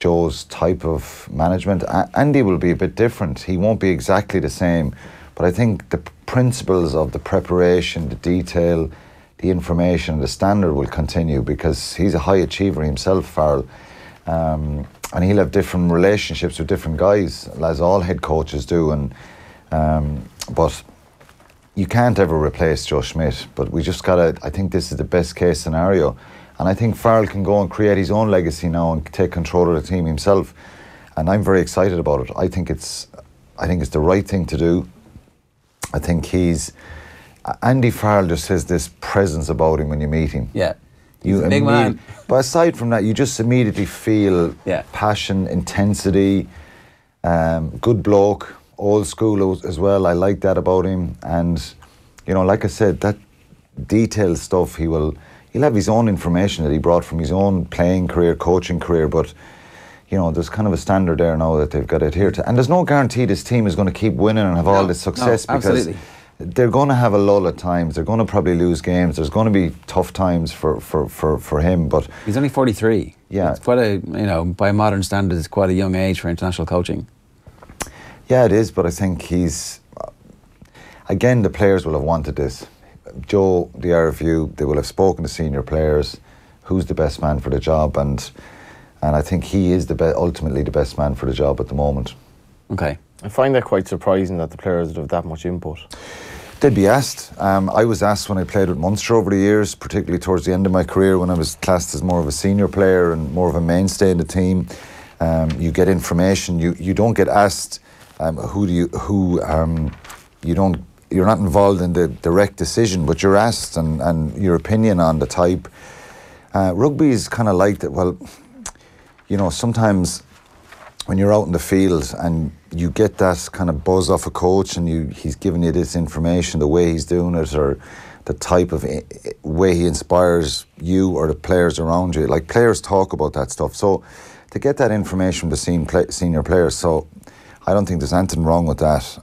Joe's type of management. Andy will be a bit different. He won't be exactly the same, but I think the principles of the preparation, the detail, the information, the standard will continue, because he's a high achiever himself, Farrell, and he'll have different relationships with different guys, as all head coaches do. And but you can't ever replace Joe Schmidt, but we just gotta, I think this is the best case scenario. And I think Farrell can go and create his own legacy now and take control of the team himself. And I'm very excited about it. I think it's the right thing to do. I think Andy Farrell just has this presence about him when you meet him. Yeah. He's a big man. But aside from that, you just immediately feel passion, intensity, good bloke, old school as well. I like that about him. And, you know, like I said, that detailed stuff, he'll have his own information that he brought from his own playing career, coaching career, but, you know, there's kind of a standard there now that they've got to adhere to. And there's no guarantee this team is going to keep winning and have all this success, because they're going to have a lull at times. They're going to probably lose games. There's going to be tough times for him, but... He's only 43. Yeah. It's quite a, you know, by modern standards, it's quite a young age for international coaching. Yeah, it is, but I think he's... Again, the players will have wanted this. Joe, the RFU, they will have spoken to senior players, who's the best man for the job, and I think he is ultimately the best man for the job at the moment. Okay. I find that quite surprising that the players would have that much input. They'd be asked. I was asked when I played with Munster over the years, particularly towards the end of my career when I was classed as more of a senior player and more of a mainstay in the team. You get information. You don't get asked you're not involved in the direct decision, but you're asked and your opinion on the type. Rugby is kind of like that. Well, you know, sometimes when you're out in the field and you get that kind of buzz off a coach and he's giving you this information, the way he's doing it or the type of way he inspires you or the players around you. Like, players talk about that stuff. So to get that information from the senior players, so I don't think there's anything wrong with that.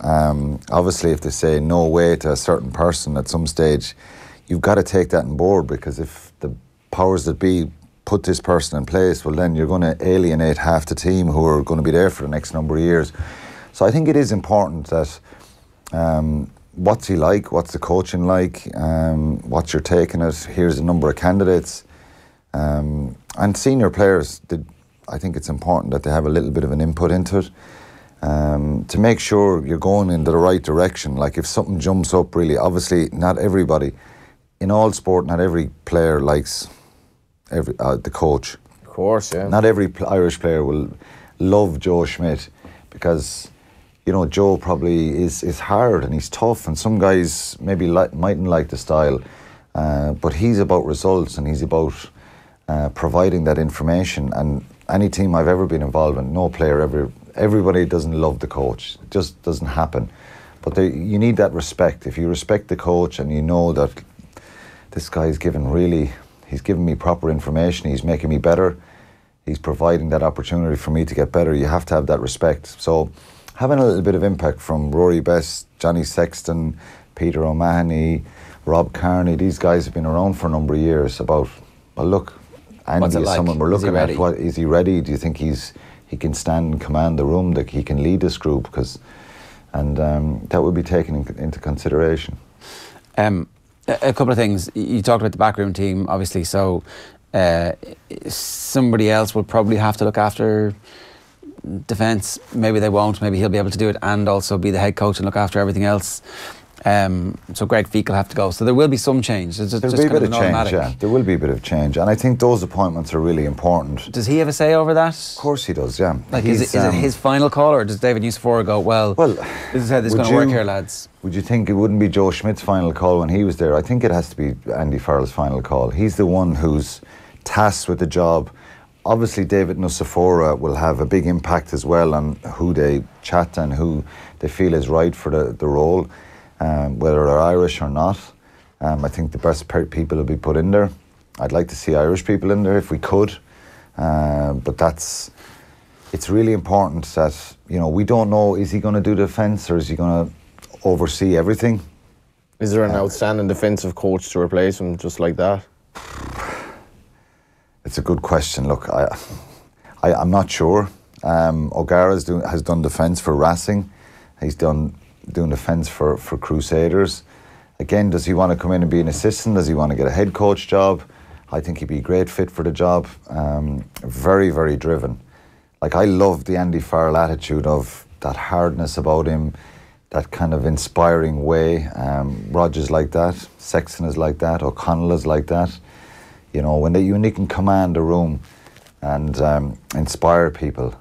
Obviously, if they say no way to a certain person at some stage, you've got to take that on board, because if the powers that be put this person in place, well, then you're going to alienate half the team who are going to be there for the next number of years. So I think it is important that what's he like, what's the coaching like, what's your take on it, here's a number of candidates. And senior players, I think it's important that they have a little bit of an input into it. To make sure you're going in the right direction. Like, if something jumps up really, obviously not everybody, in all sport, not every player likes the coach. Of course, yeah. Not every Irish player will love Joe Schmidt, because, you know, Joe probably is hard and he's tough, and some guys maybe mightn't like the style, but he's about results and he's about providing that information. And any team I've ever been involved in, no player everybody doesn't love the coach. It just doesn't happen. But you need that respect. If you respect the coach and you know that this guy's he's giving me proper information, he's making me better, he's providing that opportunity for me to get better, you have to have that respect. So having a little bit of impact from Rory Best, Johnny Sexton, Peter O'Mahony, Rob Carney, these guys have been around for a number of years about, well, look, Andy is like? Someone we're looking at. What, is he ready? Do you think he can stand and command the room, that he can lead this group? And that would be taken into consideration. A couple of things. You talked about the backroom team, obviously, so somebody else will probably have to look after defence. Maybe they won't, maybe he'll be able to do it and also be the head coach and look after everything else. So Greg Feek will have to go. So there will be some change. There'll be a bit of change, yeah. There will be a bit of change. And I think those appointments are really important. Does he have a say over that? Of course he does, yeah. Like, is it his final call, or does David Newsafora go, well, this is how this is going to work here, lads? Would you think it wouldn't be Joe Schmidt's final call when he was there? I think it has to be Andy Farrell's final call. He's the one who's tasked with the job. Obviously, David Newsafora will have a big impact as well on who they chat and who they feel is right for the role. Whether they're Irish or not. I think the best people will be put in there. I'd like to see Irish people in there if we could. But it's really important that, you know, we don't know, is he going to do defence or is he going to oversee everything? Is there an outstanding defensive coach to replace him just like that? It's a good question. Look, I'm not sure. O'Gara has done defence for Racing. He's doing defence for Crusaders. Again, does he want to come in and be an assistant? Does he want to get a head coach job? I think he'd be a great fit for the job. Very, very driven. Like, I love the Andy Farrell attitude of that hardness about him, kind of inspiring way. Roger's like that, Sexton is like that, O'Connell is like that. You know, when they can command a room and inspire people.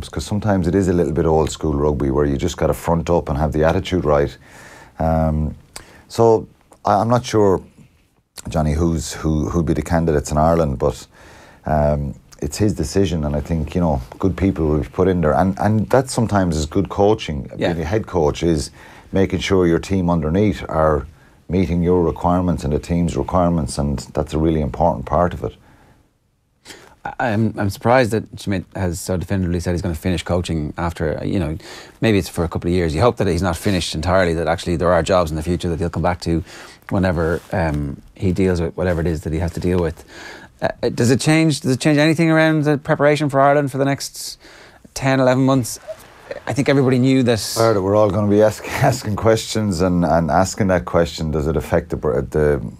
Because sometimes it is a little bit old school rugby where you just got to front up and have the attitude right. So I'm not sure, Johnny, who'd be the candidates in Ireland, but it's his decision, and I think, you know, good people will be put in there, and that sometimes is good coaching. Yeah. Being a head coach is making sure your team underneath are meeting your requirements and the team's requirements, and that's a really important part of it. I'm surprised that Schmidt has so definitively said he's going to finish coaching after, you know, maybe it's for a couple of years. You hope that he's not finished entirely, that actually there are jobs in the future that he'll come back to whenever he deals with whatever it is that he has to deal with. Does it change anything around the preparation for Ireland for the next 10, 11 months? I think everybody knew that. We're all going to be asking questions and asking that question. Does it affect the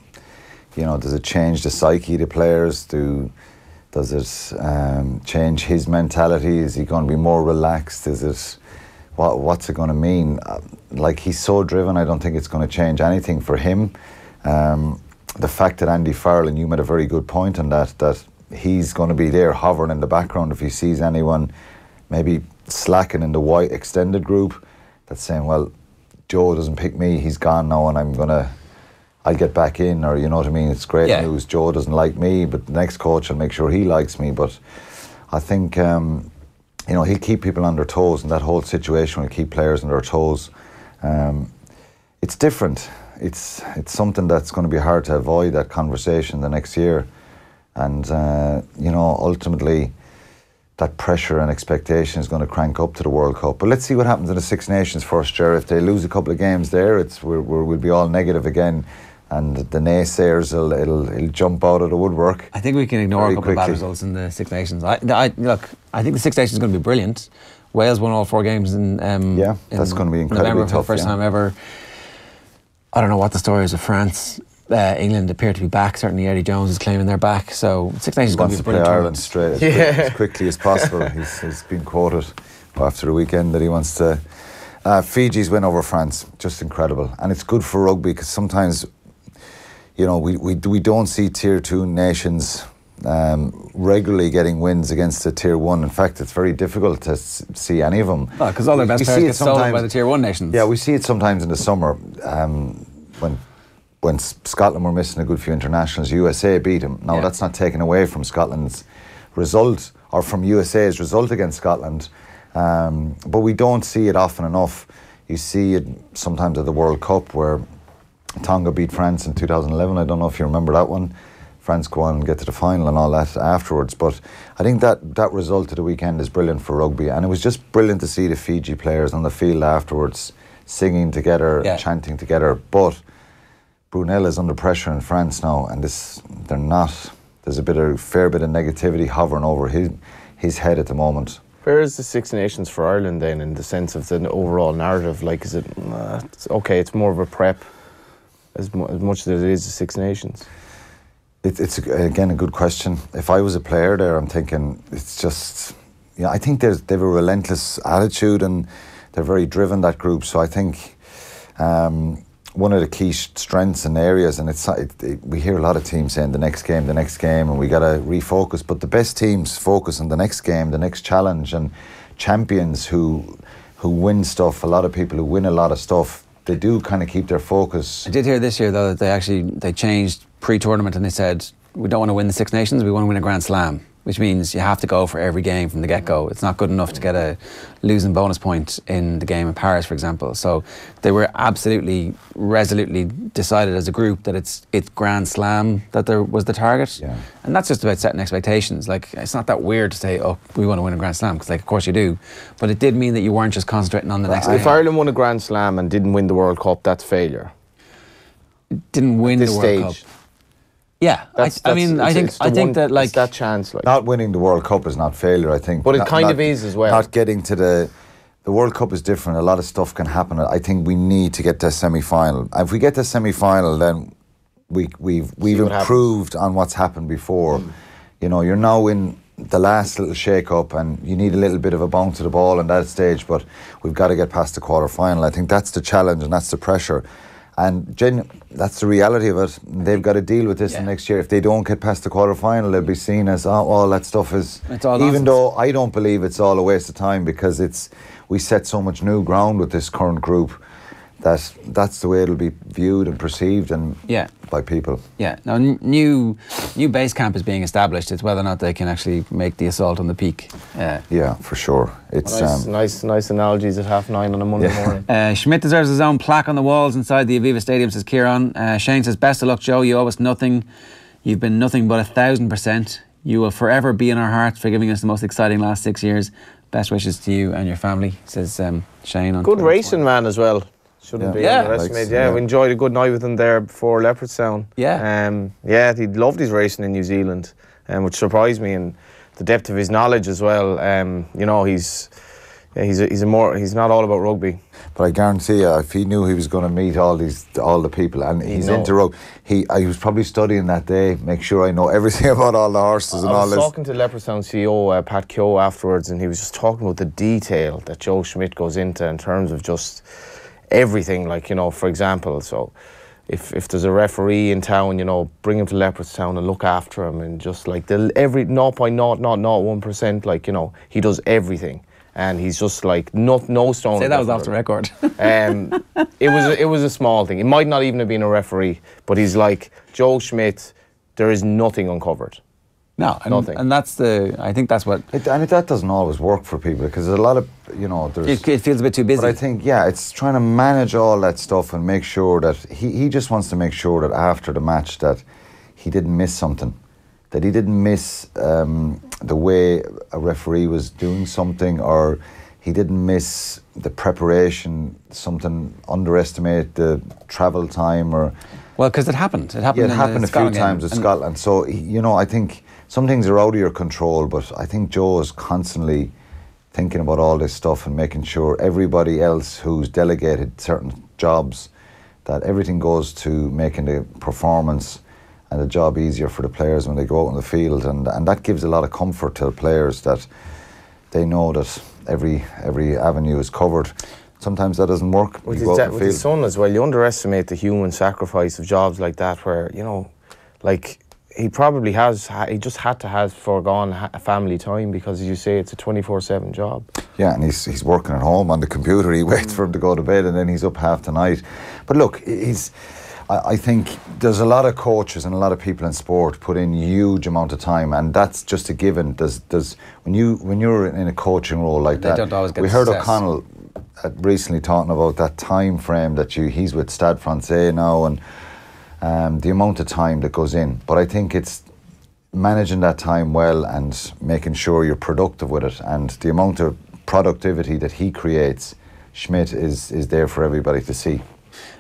you know, does it change the psyche of the players? Does it change his mentality? Is he going to be more relaxed? Is it what's it going to mean? Like, he's so driven, I don't think it's going to change anything for him. The fact that Andy Farrell, and you made a very good point on that he's going to be there hovering in the background if he sees anyone maybe slacking in the white extended group, that's saying, well, Joe doesn't pick me, he's gone now, and I'll get back in, or, you know what I mean, it's great news, Joe doesn't like me, but the next coach will make sure he likes me. But I think, you know, he'll keep people on their toes, and that whole situation will keep players on their toes. It's different. It's something that's going to be hard to avoid, that conversation the next year. And, you know, ultimately, that pressure and expectation is going to crank up to the World Cup. But let's see what happens in the Six Nations first, Ger. If they lose a couple of games there, we'll be all negative again, and the naysayers will jump out of the woodwork. I think we can ignore a couple of bad results in the Six Nations. Look, I think the Six Nations is going to be brilliant. Wales won all 4 games in that's going to be incredibly November tough. For the first time ever. I don't know what the story is of France. England appear to be back. Certainly Eddie Jones is claiming they're back. So Six Nations is going to be a brilliant Ireland straight as quickly as possible. He's been quoted after the weekend that he wants to. Fiji's win over France, just incredible. And it's good for rugby, because sometimes, you know, we don't see Tier 2 nations regularly getting wins against the Tier 1. In fact, it's very difficult to see any of them. Because all their best players get stolen by the Tier 1 nations. Yeah, we see it sometimes in the summer when Scotland were missing a good few internationals. USA beat them. Now, that's not taken away from Scotland's result, or from USA's result against Scotland. But we don't see it often enough. You see it sometimes at the World Cup, where Tonga beat France in 2011. I don't know if you remember that one. France go on and get to the final and all that afterwards. But I think that result of the weekend is brilliant for rugby. And it was just brilliant to see the Fiji players on the field afterwards singing together, chanting together. But Brunel is under pressure in France now, and they're not. There's a fair bit of negativity hovering over his head at the moment. Where is the Six Nations for Ireland then, in the sense of the overall narrative? Like, is it okay? It's more of a prep as much as it is the Six Nations. It's again a good question. If I was a player there, I'm thinking it's just, I think they've a relentless attitude, and they're very driven, that group. So I think one of the key strengths and areas, and we hear a lot of teams saying the next game, and we got to refocus. But the best teams focus on the next game, the next challenge, and champions who win stuff. A lot of people who win a lot of stuff, they do kind of keep their focus. I did hear this year though that they changed pre-tournament, and they said, we don't want to win the Six Nations, we want to win a Grand Slam, which means you have to go for every game from the get-go. It's not good enough to get a losing bonus point in the game in Paris, for example. So they were absolutely, resolutely decided as a group that it's Grand Slam that there was the target. Yeah. And that's just about setting expectations. Like, it's not that weird to say, oh, we want to win a Grand Slam, because like, of course you do. But it did mean that you weren't just concentrating on the next game. If Ireland won a Grand Slam and didn't win the World Cup, that's failure. Didn't win the World Cup. Yeah, I think that like that chance, like not winning the World Cup is not failure. I think, but it kind of is as well. Not getting to the World Cup is different. A lot of stuff can happen. I think we need to get to a semi-final. If we get to a semi-final, then we've improved on what's happened before. You know, you're now in the last little shake-up, and you need a little bit of a bounce to the ball in that stage, but we've got to get past the quarter-final. I think that's the challenge and that's the pressure. And that's the reality of it. They've got to deal with this next year. If they don't get past the quarter-final, they'll be seen as, all that stuff is... It's all even nonsense. though I don't believe it's all a waste of time, because we set so much new ground with this current group, that's the way it'll be viewed and perceived and by people. Yeah. Now, new base camp is being established. It's whether or not they can actually make the assault on the peak. Yeah, for sure. It's nice analogies at 9:30 on a Monday morning. Schmidt deserves his own plaque on the walls inside the Aviva Stadium, says Kieran. Shane says, best of luck, Joe. You owe us nothing. You've been nothing but 1,000%. You will forever be in our hearts for giving us the most exciting last 6 years. Best wishes to you and your family, says Shane. On Good Twitter. racing man as well. Shouldn't be underestimated. We enjoyed a good night with him there before Leopardstown. He loved his racing in New Zealand, which surprised me, and the depth of his knowledge as well. He's not all about rugby. But I guarantee you, if he knew he was going to meet all the people, and he's into rugby, I was probably studying that day, make sure I know everything about all the horses and all this. I was talking to Leopardstown CEO Pat Keogh afterwards, and he was just talking about the detail that Joe Schmidt goes into in terms of just everything, like, for example, so if there's a referee in town, bring him to Leopardstown and look after him, and just like every 0.0001%, like, he does everything, and he's just like no stone. Say that was off the record. It was a small thing. It might not even have been a referee, but he's like, Joe Schmidt, there is nothing uncovered. No, nothing. And I think that's what... that doesn't always work for people, because there's a lot of, there's... It feels a bit too busy. But I think, it's trying to manage all that stuff and make sure that... He just wants to make sure that after the match that he didn't miss something. That he didn't miss the way a referee was doing something, or he didn't miss the preparation, underestimate the travel time, or... Well, because it happened. It happened a few times in Scotland. So, I think some things are out of your control, but I think Joe is constantly thinking about all this stuff and making sure everybody else who's delegated certain jobs, that everything goes to making the performance and the job easier for the players when they go out in the field. And that gives a lot of comfort to the players, that they know that every avenue is covered. Sometimes that doesn't work. With his son as well, you underestimate the human sacrifice of jobs like that, where, like, he probably he just had to have foregone family time, because, as you say, it's a 24/7 job. Yeah, and he's working at home on the computer. He waits for him to go to bed, and then he's up half the night. But look, I think there's a lot of coaches and a lot of people in sport put in huge amount of time, and that's just a given. When you're in a coaching role like that, don't always get we heard success. O'Connell recently talking about that time frame that he's with Stade Francais now, and the amount of time that goes in. But I think it's managing that time well and making sure you're productive with it, and the amount of productivity that he creates, Schmidt, is there for everybody to see.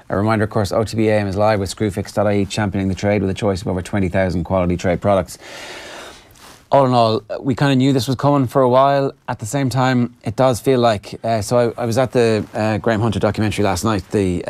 A reminder, of course, OTB AM is live with Screwfix.ie, championing the trade with a choice of over 20,000 quality trade products. All in all, we kind of knew this was coming for a while. At the same time, it does feel like... I was at the Graham Hunter documentary last night, the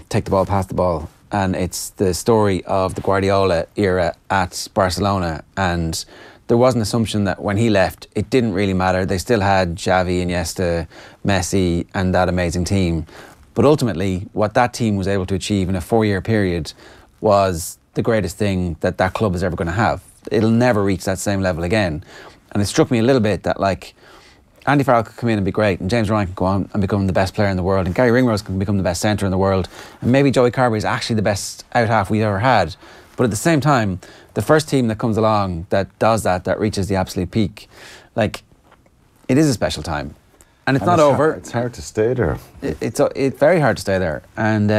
Take the Ball, Pass the Ball, and it's the story of the Guardiola era at Barcelona, and there was an assumption that when he left, it didn't really matter. They still had Xavi, Iniesta, Messi, and that amazing team. But ultimately, what that team was able to achieve in a 4-year period was the greatest thing that club is ever going to have. It'll never reach that same level again. And it struck me a little bit that, like, Andy Farrell could come in and be great, and James Ryan can go on and become the best player in the world, and Gary Ringrose can become the best centre in the world, and maybe Joey Carberry is actually the best out-half we've ever had. But at the same time, the first team that comes along that does that reaches the absolute peak, like, it is a special time. And it's not over. It's hard to stay there. It's very hard to stay there. And,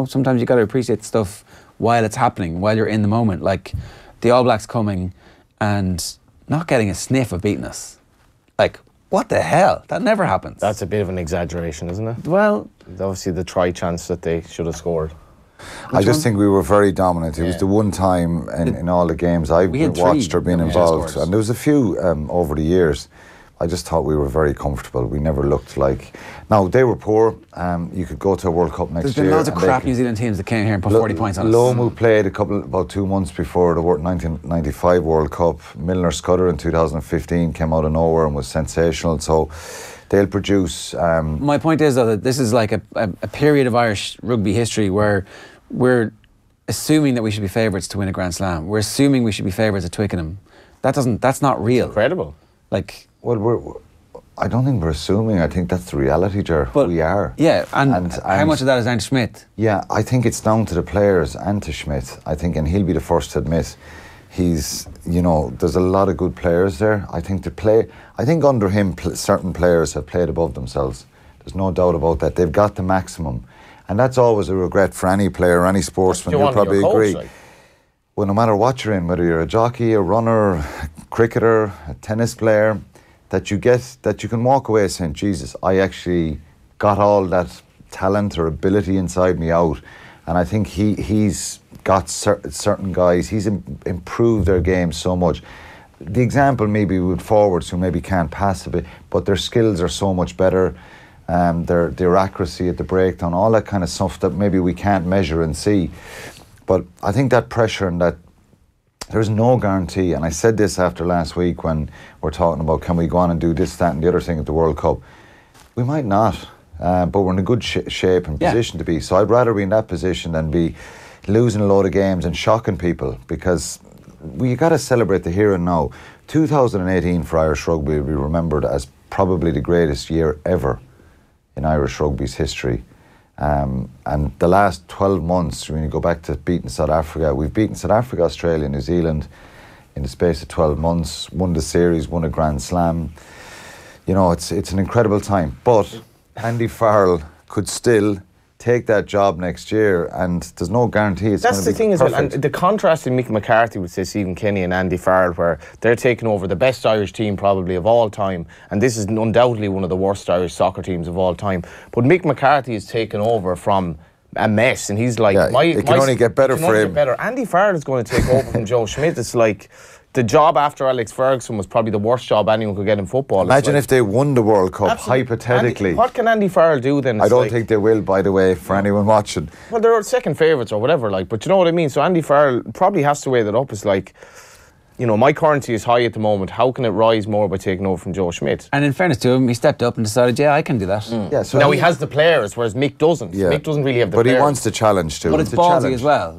sometimes you got to appreciate stuff while it's happening, while you're in the moment. Like, the All Blacks coming and not getting a sniff of beating us. Like, what the hell? That never happens. That's a bit of an exaggeration, isn't it? Well... Obviously, the try chance that they should have scored. I just think we were very dominant. It was the one time in all the games I've watched or been involved. And there was a few over the years. I just thought we were very comfortable. We never looked like... Now, they were poor. You could go to a World Cup next year. There's been loads of crap New Zealand teams that came here and put 40 points on us. Lomu played about 2 months before the 1995 World Cup. Milner Scudder in 2015 came out of nowhere and was sensational. So they'll produce... My point is, though, that this is like a period of Irish rugby history where we're assuming that we should be favourites to win a Grand Slam. We're assuming we should be favourites at Twickenham. That's not real. Incredible. Like... Well, I don't think we're assuming. I think that's the reality, Ger. We are. Yeah, and how much of that is down to Schmidt? Yeah, I think it's down to the players and to Schmidt. I think, and he'll be the first to admit, he's, there's a lot of good players there. I think under him, certain players have played above themselves. There's no doubt about that. They've got the maximum. And that's always a regret for any player, any sportsman. You'll probably agree. Well, no matter what you're in, whether you're a jockey, a runner, a cricketer, a tennis player, that you can walk away saying, Jesus, I actually got all that talent or ability inside me out. And I think he's got certain guys, he's improved their game so much. The example maybe with forwards who maybe can't pass a bit, but their skills are so much better. Their accuracy at the breakdown, all that kind of stuff that maybe we can't measure and see. But I think that pressure and that there's no guarantee, and I said this after last week when we're talking about can we go on and do this, that and the other thing at the World Cup. We might not, but we're in a good shape and position to be. So I'd rather be in that position than be losing a load of games and shocking people, because we got to celebrate the here and now. 2018 for Irish rugby will be remembered as probably the greatest year ever in Irish rugby's history. And the last 12 months, when you go back to beating South Africa, we've beaten South Africa, Australia, New Zealand in the space of 12 months, won the series, won a Grand Slam. It's an incredible time. But Andy Farrell could still take that job next year, and there's no guarantee it's going to be perfect. That's the thing as well, and the contrast in Mick McCarthy with, say, Stephen Kenny and Andy Farrell, where they're taking over the best Irish team probably of all time, and this is undoubtedly one of the worst Irish soccer teams of all time. But Mick McCarthy is taken over from a mess, and he's like, it can only get better for him. Andy Farrell is going to take over from Joe Schmidt. It's like the job after Alex Ferguson was probably the worst job anyone could get in football. Imagine if they won the World Cup, hypothetically. What can Andy Farrell do then? I don't think they will, by the way, for anyone watching. Well, they're second favourites or whatever, but you know what I mean? So Andy Farrell probably has to weigh that up. It's like, my currency is high at the moment. How can it rise more by taking over from Joe Schmidt? And in fairness to him, he stepped up and decided, I can do that. Yeah, so now he has the players, whereas Mick doesn't. Yeah. Mick doesn't really have the players. But he wants the challenge too. But it's ballsy as well.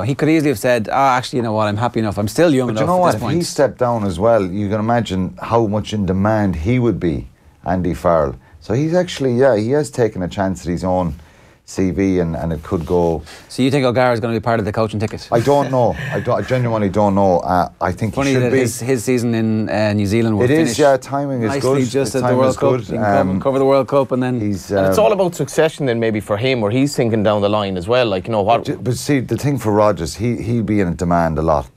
He could easily have said, actually, you know what, I'm happy enough. I'm still young enough at this point. If he stepped down as well, you can imagine how much in demand he would be, Andy Farrell. So he's actually, he has taken a chance at his own CV and it could go. So you think O'Gara is going to be part of the coaching ticket? I don't know. I genuinely don't know. I think funny he should that be. His season in New Zealand will finish. It is, timing is good. Just at the World Cup. He can cover the World Cup and then... and it's all about succession then maybe for him, where he's thinking down the line as well. But see, the thing for Rodgers, he'll be in demand a lot.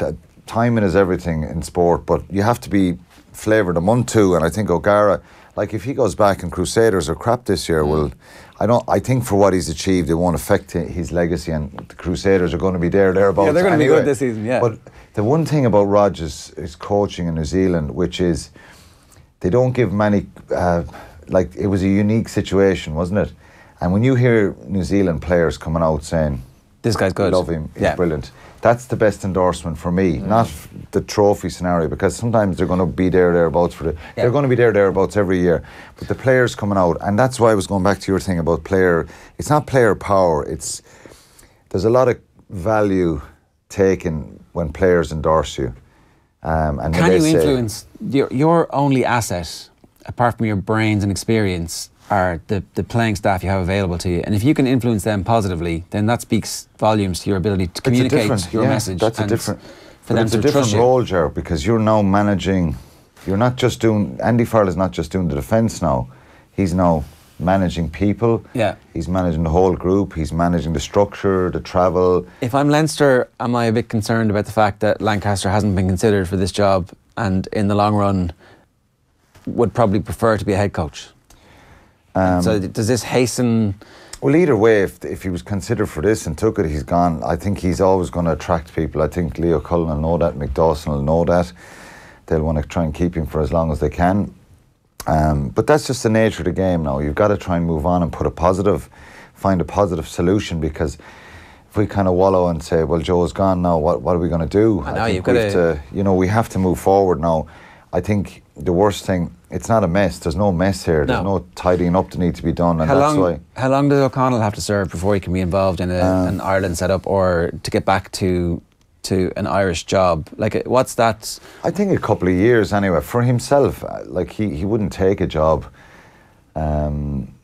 Timing is everything in sport, but you have to be flavoured a month too, and I think O'Gara, if he goes back and Crusaders are crap this year, I think for what he's achieved, it won't affect his legacy, and the Crusaders are going to be thereabouts. Yeah, they're going to be good this season, yeah. But the one thing about Rodgers is coaching in New Zealand, which is they don't give many, it was a unique situation, wasn't it? And when you hear New Zealand players coming out saying, this guy's good, love him, he's brilliant, that's the best endorsement for me, not the trophy scenario, because sometimes they're going to be thereabouts they're going to be thereabouts every year, but the players coming out, and that's why I was going back to your thing about it's not player power, there's a lot of value taken when players endorse you. And can you influence your only asset, apart from your brains and experience, are the playing staff you have available to you, and if you can influence them positivily, then that speaks volumes to your ability to communicate your message. That's a different trust role, Ger, because you're now managing. You're not just doing. Andy Farrell is not just doing the defence now. He's now managing people. Yeah, he's managing the whole group. He's managing the structure, the travel. If I'm Leinster, am I a bit concerned about the fact that Lancaster hasn't been considered for this job, and in the long run would probably prefer to be a head coach? So does this hasten? Well, either way, if he was considered for this and took it, he's gone. I think he's always going to attract people. I think Leo Cullen will know that, Mick Dawson will know that. They'll want to try and keep him for as long as they can. But that's just the nature of the game now. You've got to try and move on and find a positive solution, because if we kind of wallow and say, well, Joe's gone now, what are we going to do? I think we have to move forward now. I think the worst thing, it's not a mess. There's no mess here. There's no tidying up that needs to be done, and How long does O'Connell have to serve before he can be involved in an Ireland setup, or to get back to an Irish job? Like, what's that? I think a couple of years anyway. For himself, like he wouldn't take a job.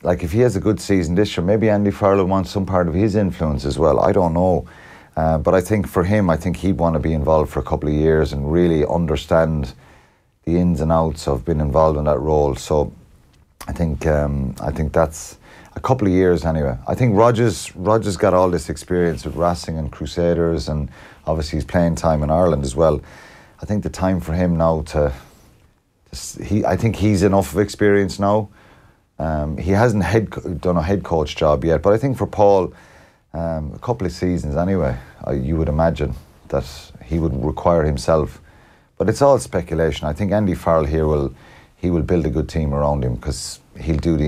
Like if he has a good season this year, maybe Andy Farrell wants some part of his influence as well. I don't know. But I think for him, I think he'd want to be involved for a couple of years and really understand the ins and outs of being involved in that role. So I think that's a couple of years anyway. I think Roger's got all this experience with Racing and Crusaders, and obviously he's playing time in Ireland as well. I think the time for him now I think he's enough of experience now. He hasn't done a head coach job yet, but I think for Paul, a couple of seasons anyway, you would imagine that he would require himself. But it's all speculation. I think Andy Farrell here will build a good team around him, because he'll get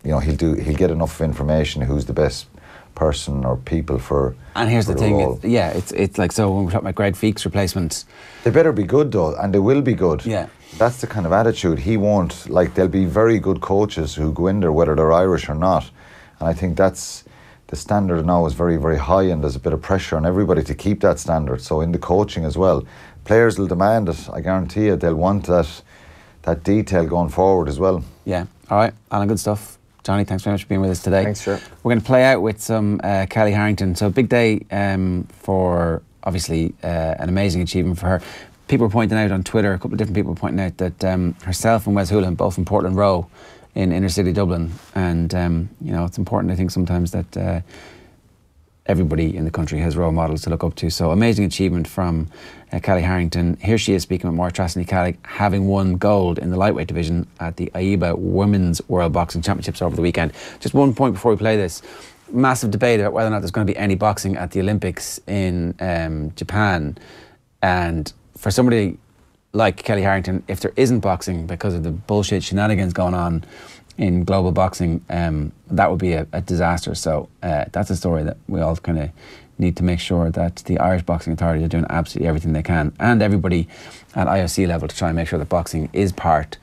enough information who's the best person or people for. And here's the thing, it's like, so when we're talking about Greg Feek's replacements, they better be good though, and they will be good. Yeah. That's the kind of attitude he won't, like, there'll be very good coaches who go in there whether they're Irish or not, and I think that's the standard now is very, very high, and there's a bit of pressure on everybody to keep that standard. So in the coaching as well, players will demand it. I guarantee you, they'll want that detail going forward as well. Yeah. All right, Alan, good stuff. Johnny, thanks very much for being with us today. Thanks, sure. We're going to play out with some Kellie Harrington. So big day for obviously an amazing achievement for her. People were pointing out on Twitter, a couple of different people were pointing out that herself and Wes Houlihan, both from Portland Row in inner city Dublin, and it's important, I think, sometimes that everybody in the country has role models to look up to. So amazing achievement from Kellie Harrington. Here she is speaking with Maura Trasny-Kelly, having won gold in the lightweight division at the AIBA Women's World Boxing Championships over the weekend. Just one point before we play this. Massive debate about whether or not there's going to be any boxing at the Olympics in Japan. And for somebody like Kellie Harrington, if there isn't boxing because of the bullshit shenanigans going on in global boxing, that would be a disaster. So that's a story that we all kind of need to make sure that the Irish Boxing Authority are doing absolutely everything they can, and everybody at IOC level, to try and make sure that boxing is part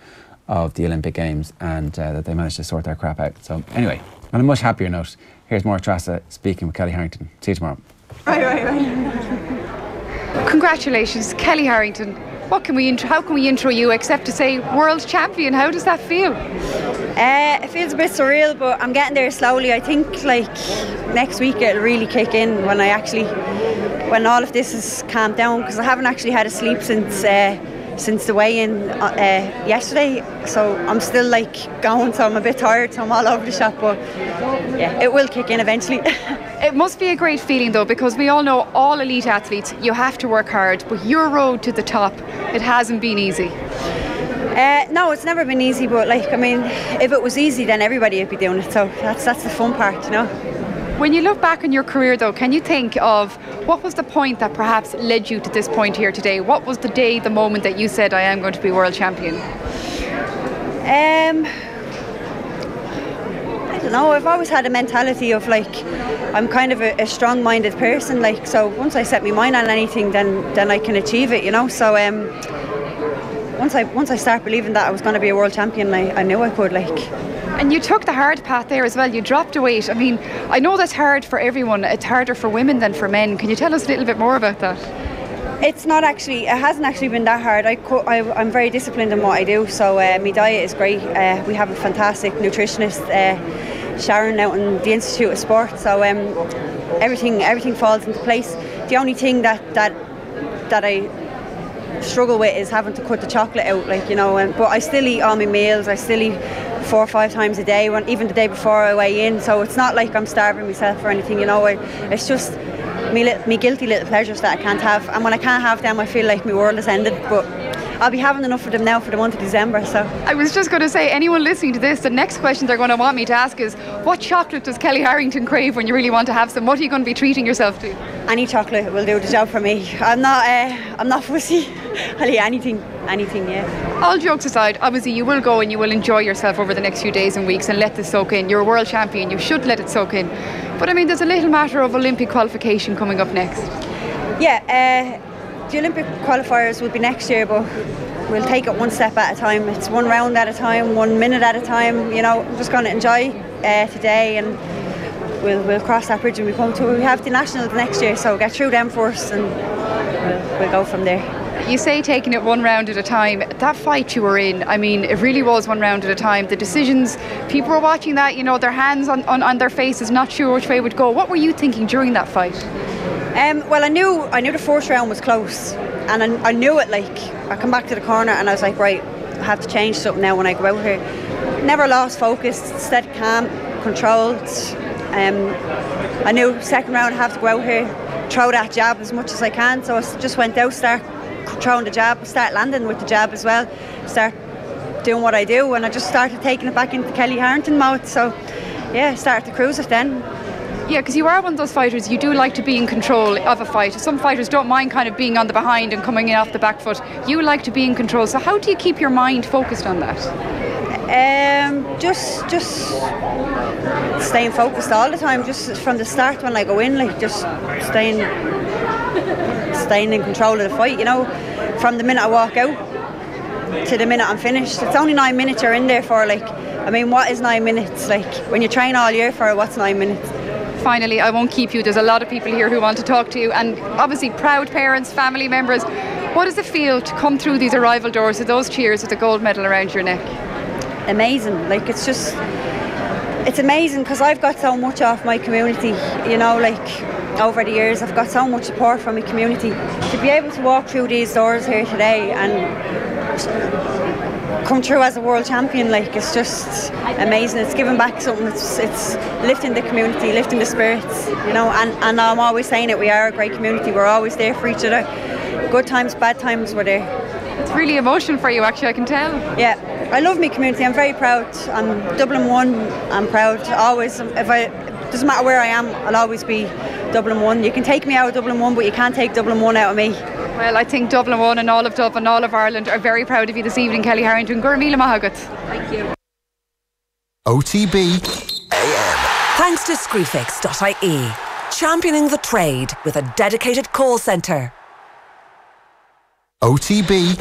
of the Olympic Games, and that they manage to sort their crap out. So anyway, on a much happier note, here's Maura Trasny speaking with Kellie Harrington. See you tomorrow. Right. Congratulations, Kellie Harrington. How can we intro you except to say world champion? How does that feel? It feels a bit surreal, but I'm getting there slowly. I think like next week it'll really kick in when when all of this is calmed down, because I haven't actually had a sleep since the weigh-in yesterday, so I'm still like going, so I'm a bit tired, so I'm all over the shop, but yeah, it will kick in eventually. It must be a great feeling though, because we all know, all elite athletes, you have to work hard, but your road to the top, it hasn't been easy. No, it's never been easy, but like, I mean, if it was easy then everybody would be doing it, so that's the fun part, you know. When you look back on your career though, can you think of what was the point that perhaps led you to this point here today? What was the day, the moment that you said, I am going to be world champion? I don't know, I've always had a mentality of like, I'm kind of a strong-minded person, like, so once I set my mind on anything, then I can achieve it, you know. So once I start believing that I was going to be a world champion, I knew I could, like. And you took the hard path there as well. You dropped a weight. I mean, I know that's hard for everyone. It's harder for women than for men. Can you tell us a little bit more about that? It hasn't actually been that hard. I'm very disciplined in what I do, so my diet is great. We have a fantastic nutritionist, Sharon, out in the Institute of Sport, so everything falls into place. The only thing that I struggle with is having to cut the chocolate out, like, you know, but I still eat all my meals. I still eat 4 or 5 times a day, even the day before I weigh in, so it's not like I'm starving myself or anything, you know. It's just me guilty little pleasures that I can't have, and when I can't have them I feel like my world has ended, but I'll be having enough of them now for the month of December. So I was just going to say, anyone listening to this, the next question they're going to want me to ask is, what chocolate does Kellie Harrington crave when you really want to have some? What are you going to be treating yourself to? Any chocolate will do the job for me. I'm not fussy. I'll eat anything, yeah. All jokes aside, obviously you will go and you will enjoy yourself over the next few days and weeks and let this soak in. You're a world champion, you should let it soak in. But I mean, there's a little matter of Olympic qualification coming up next. Yeah, the Olympic qualifiers will be next year, but we'll take it one step at a time. It's one round at a time, 1 minute at a time. You know, I'm just going to enjoy today, and we'll cross that bridge when we come to it. We have the nationals next year, so we'll get through them first, and we'll go from there. You say taking it one round at a time. That fight you were in, I mean, it really was one round at a time. The decisions, people were watching that, you know, their hands on their faces, not sure which way it would go. What were you thinking during that fight? Well, I knew the first round was close, and I knew it. Like, I come back to the corner and I was like, right, I have to change something now when I go out here. Never lost focus, stayed calm, controlled. I knew second round I have to go out here, throw that jab as much as I can. So I just went out, start throwing the jab, start landing with the jab as well, start doing what I do, and I just started taking it back into Kellie Harrington mode. So yeah, started to cruise it then. Yeah, because you are one of those fighters, you do like to be in control of a fight. Some fighters don't mind kind of being on the behind and coming in off the back foot. You like to be in control, so how do you keep your mind focused on that? Just staying focused all the time, just from the start when I go in, like just staying in control of the fight, you know, from the minute I walk out to the minute I'm finished. It's only 9 minutes you're in there for. Like, I mean, what is 9 minutes? Like, when you train all year for it, what's 9 minutes? Finally, I won't keep you. There's a lot of people here who want to talk to you, and obviously proud parents, family members. What does it feel to come through these arrival doors with those cheers with the gold medal around your neck? Amazing. Like, it's amazing because I've got so much off my community, you know, like over the years I've got so much support from my community. To be able to walk through these doors here today and come through as a world champion, like, it's just amazing. It's giving back something. It's lifting the community, lifting the spirits, you know, and I'm always saying it, we are a great community. We're always there for each other. Good times, bad times, we're there. It's really emotional for you, actually, I can tell. Yeah, I love my community. I'm very proud. I'm Dublin 1. I'm proud always. Doesn't matter where I am, I'll always be Dublin 1. You can take me out of Dublin 1, but you can't take Dublin 1 out of me. Well, I think Dublin 1 and all of Dublin, all of Ireland are very proud of you this evening, Kellie Harrington. Gurmila Mahagat. Thank you. OTB AM. Thanks to Screwfix.ie, championing the trade with a dedicated call centre. OTB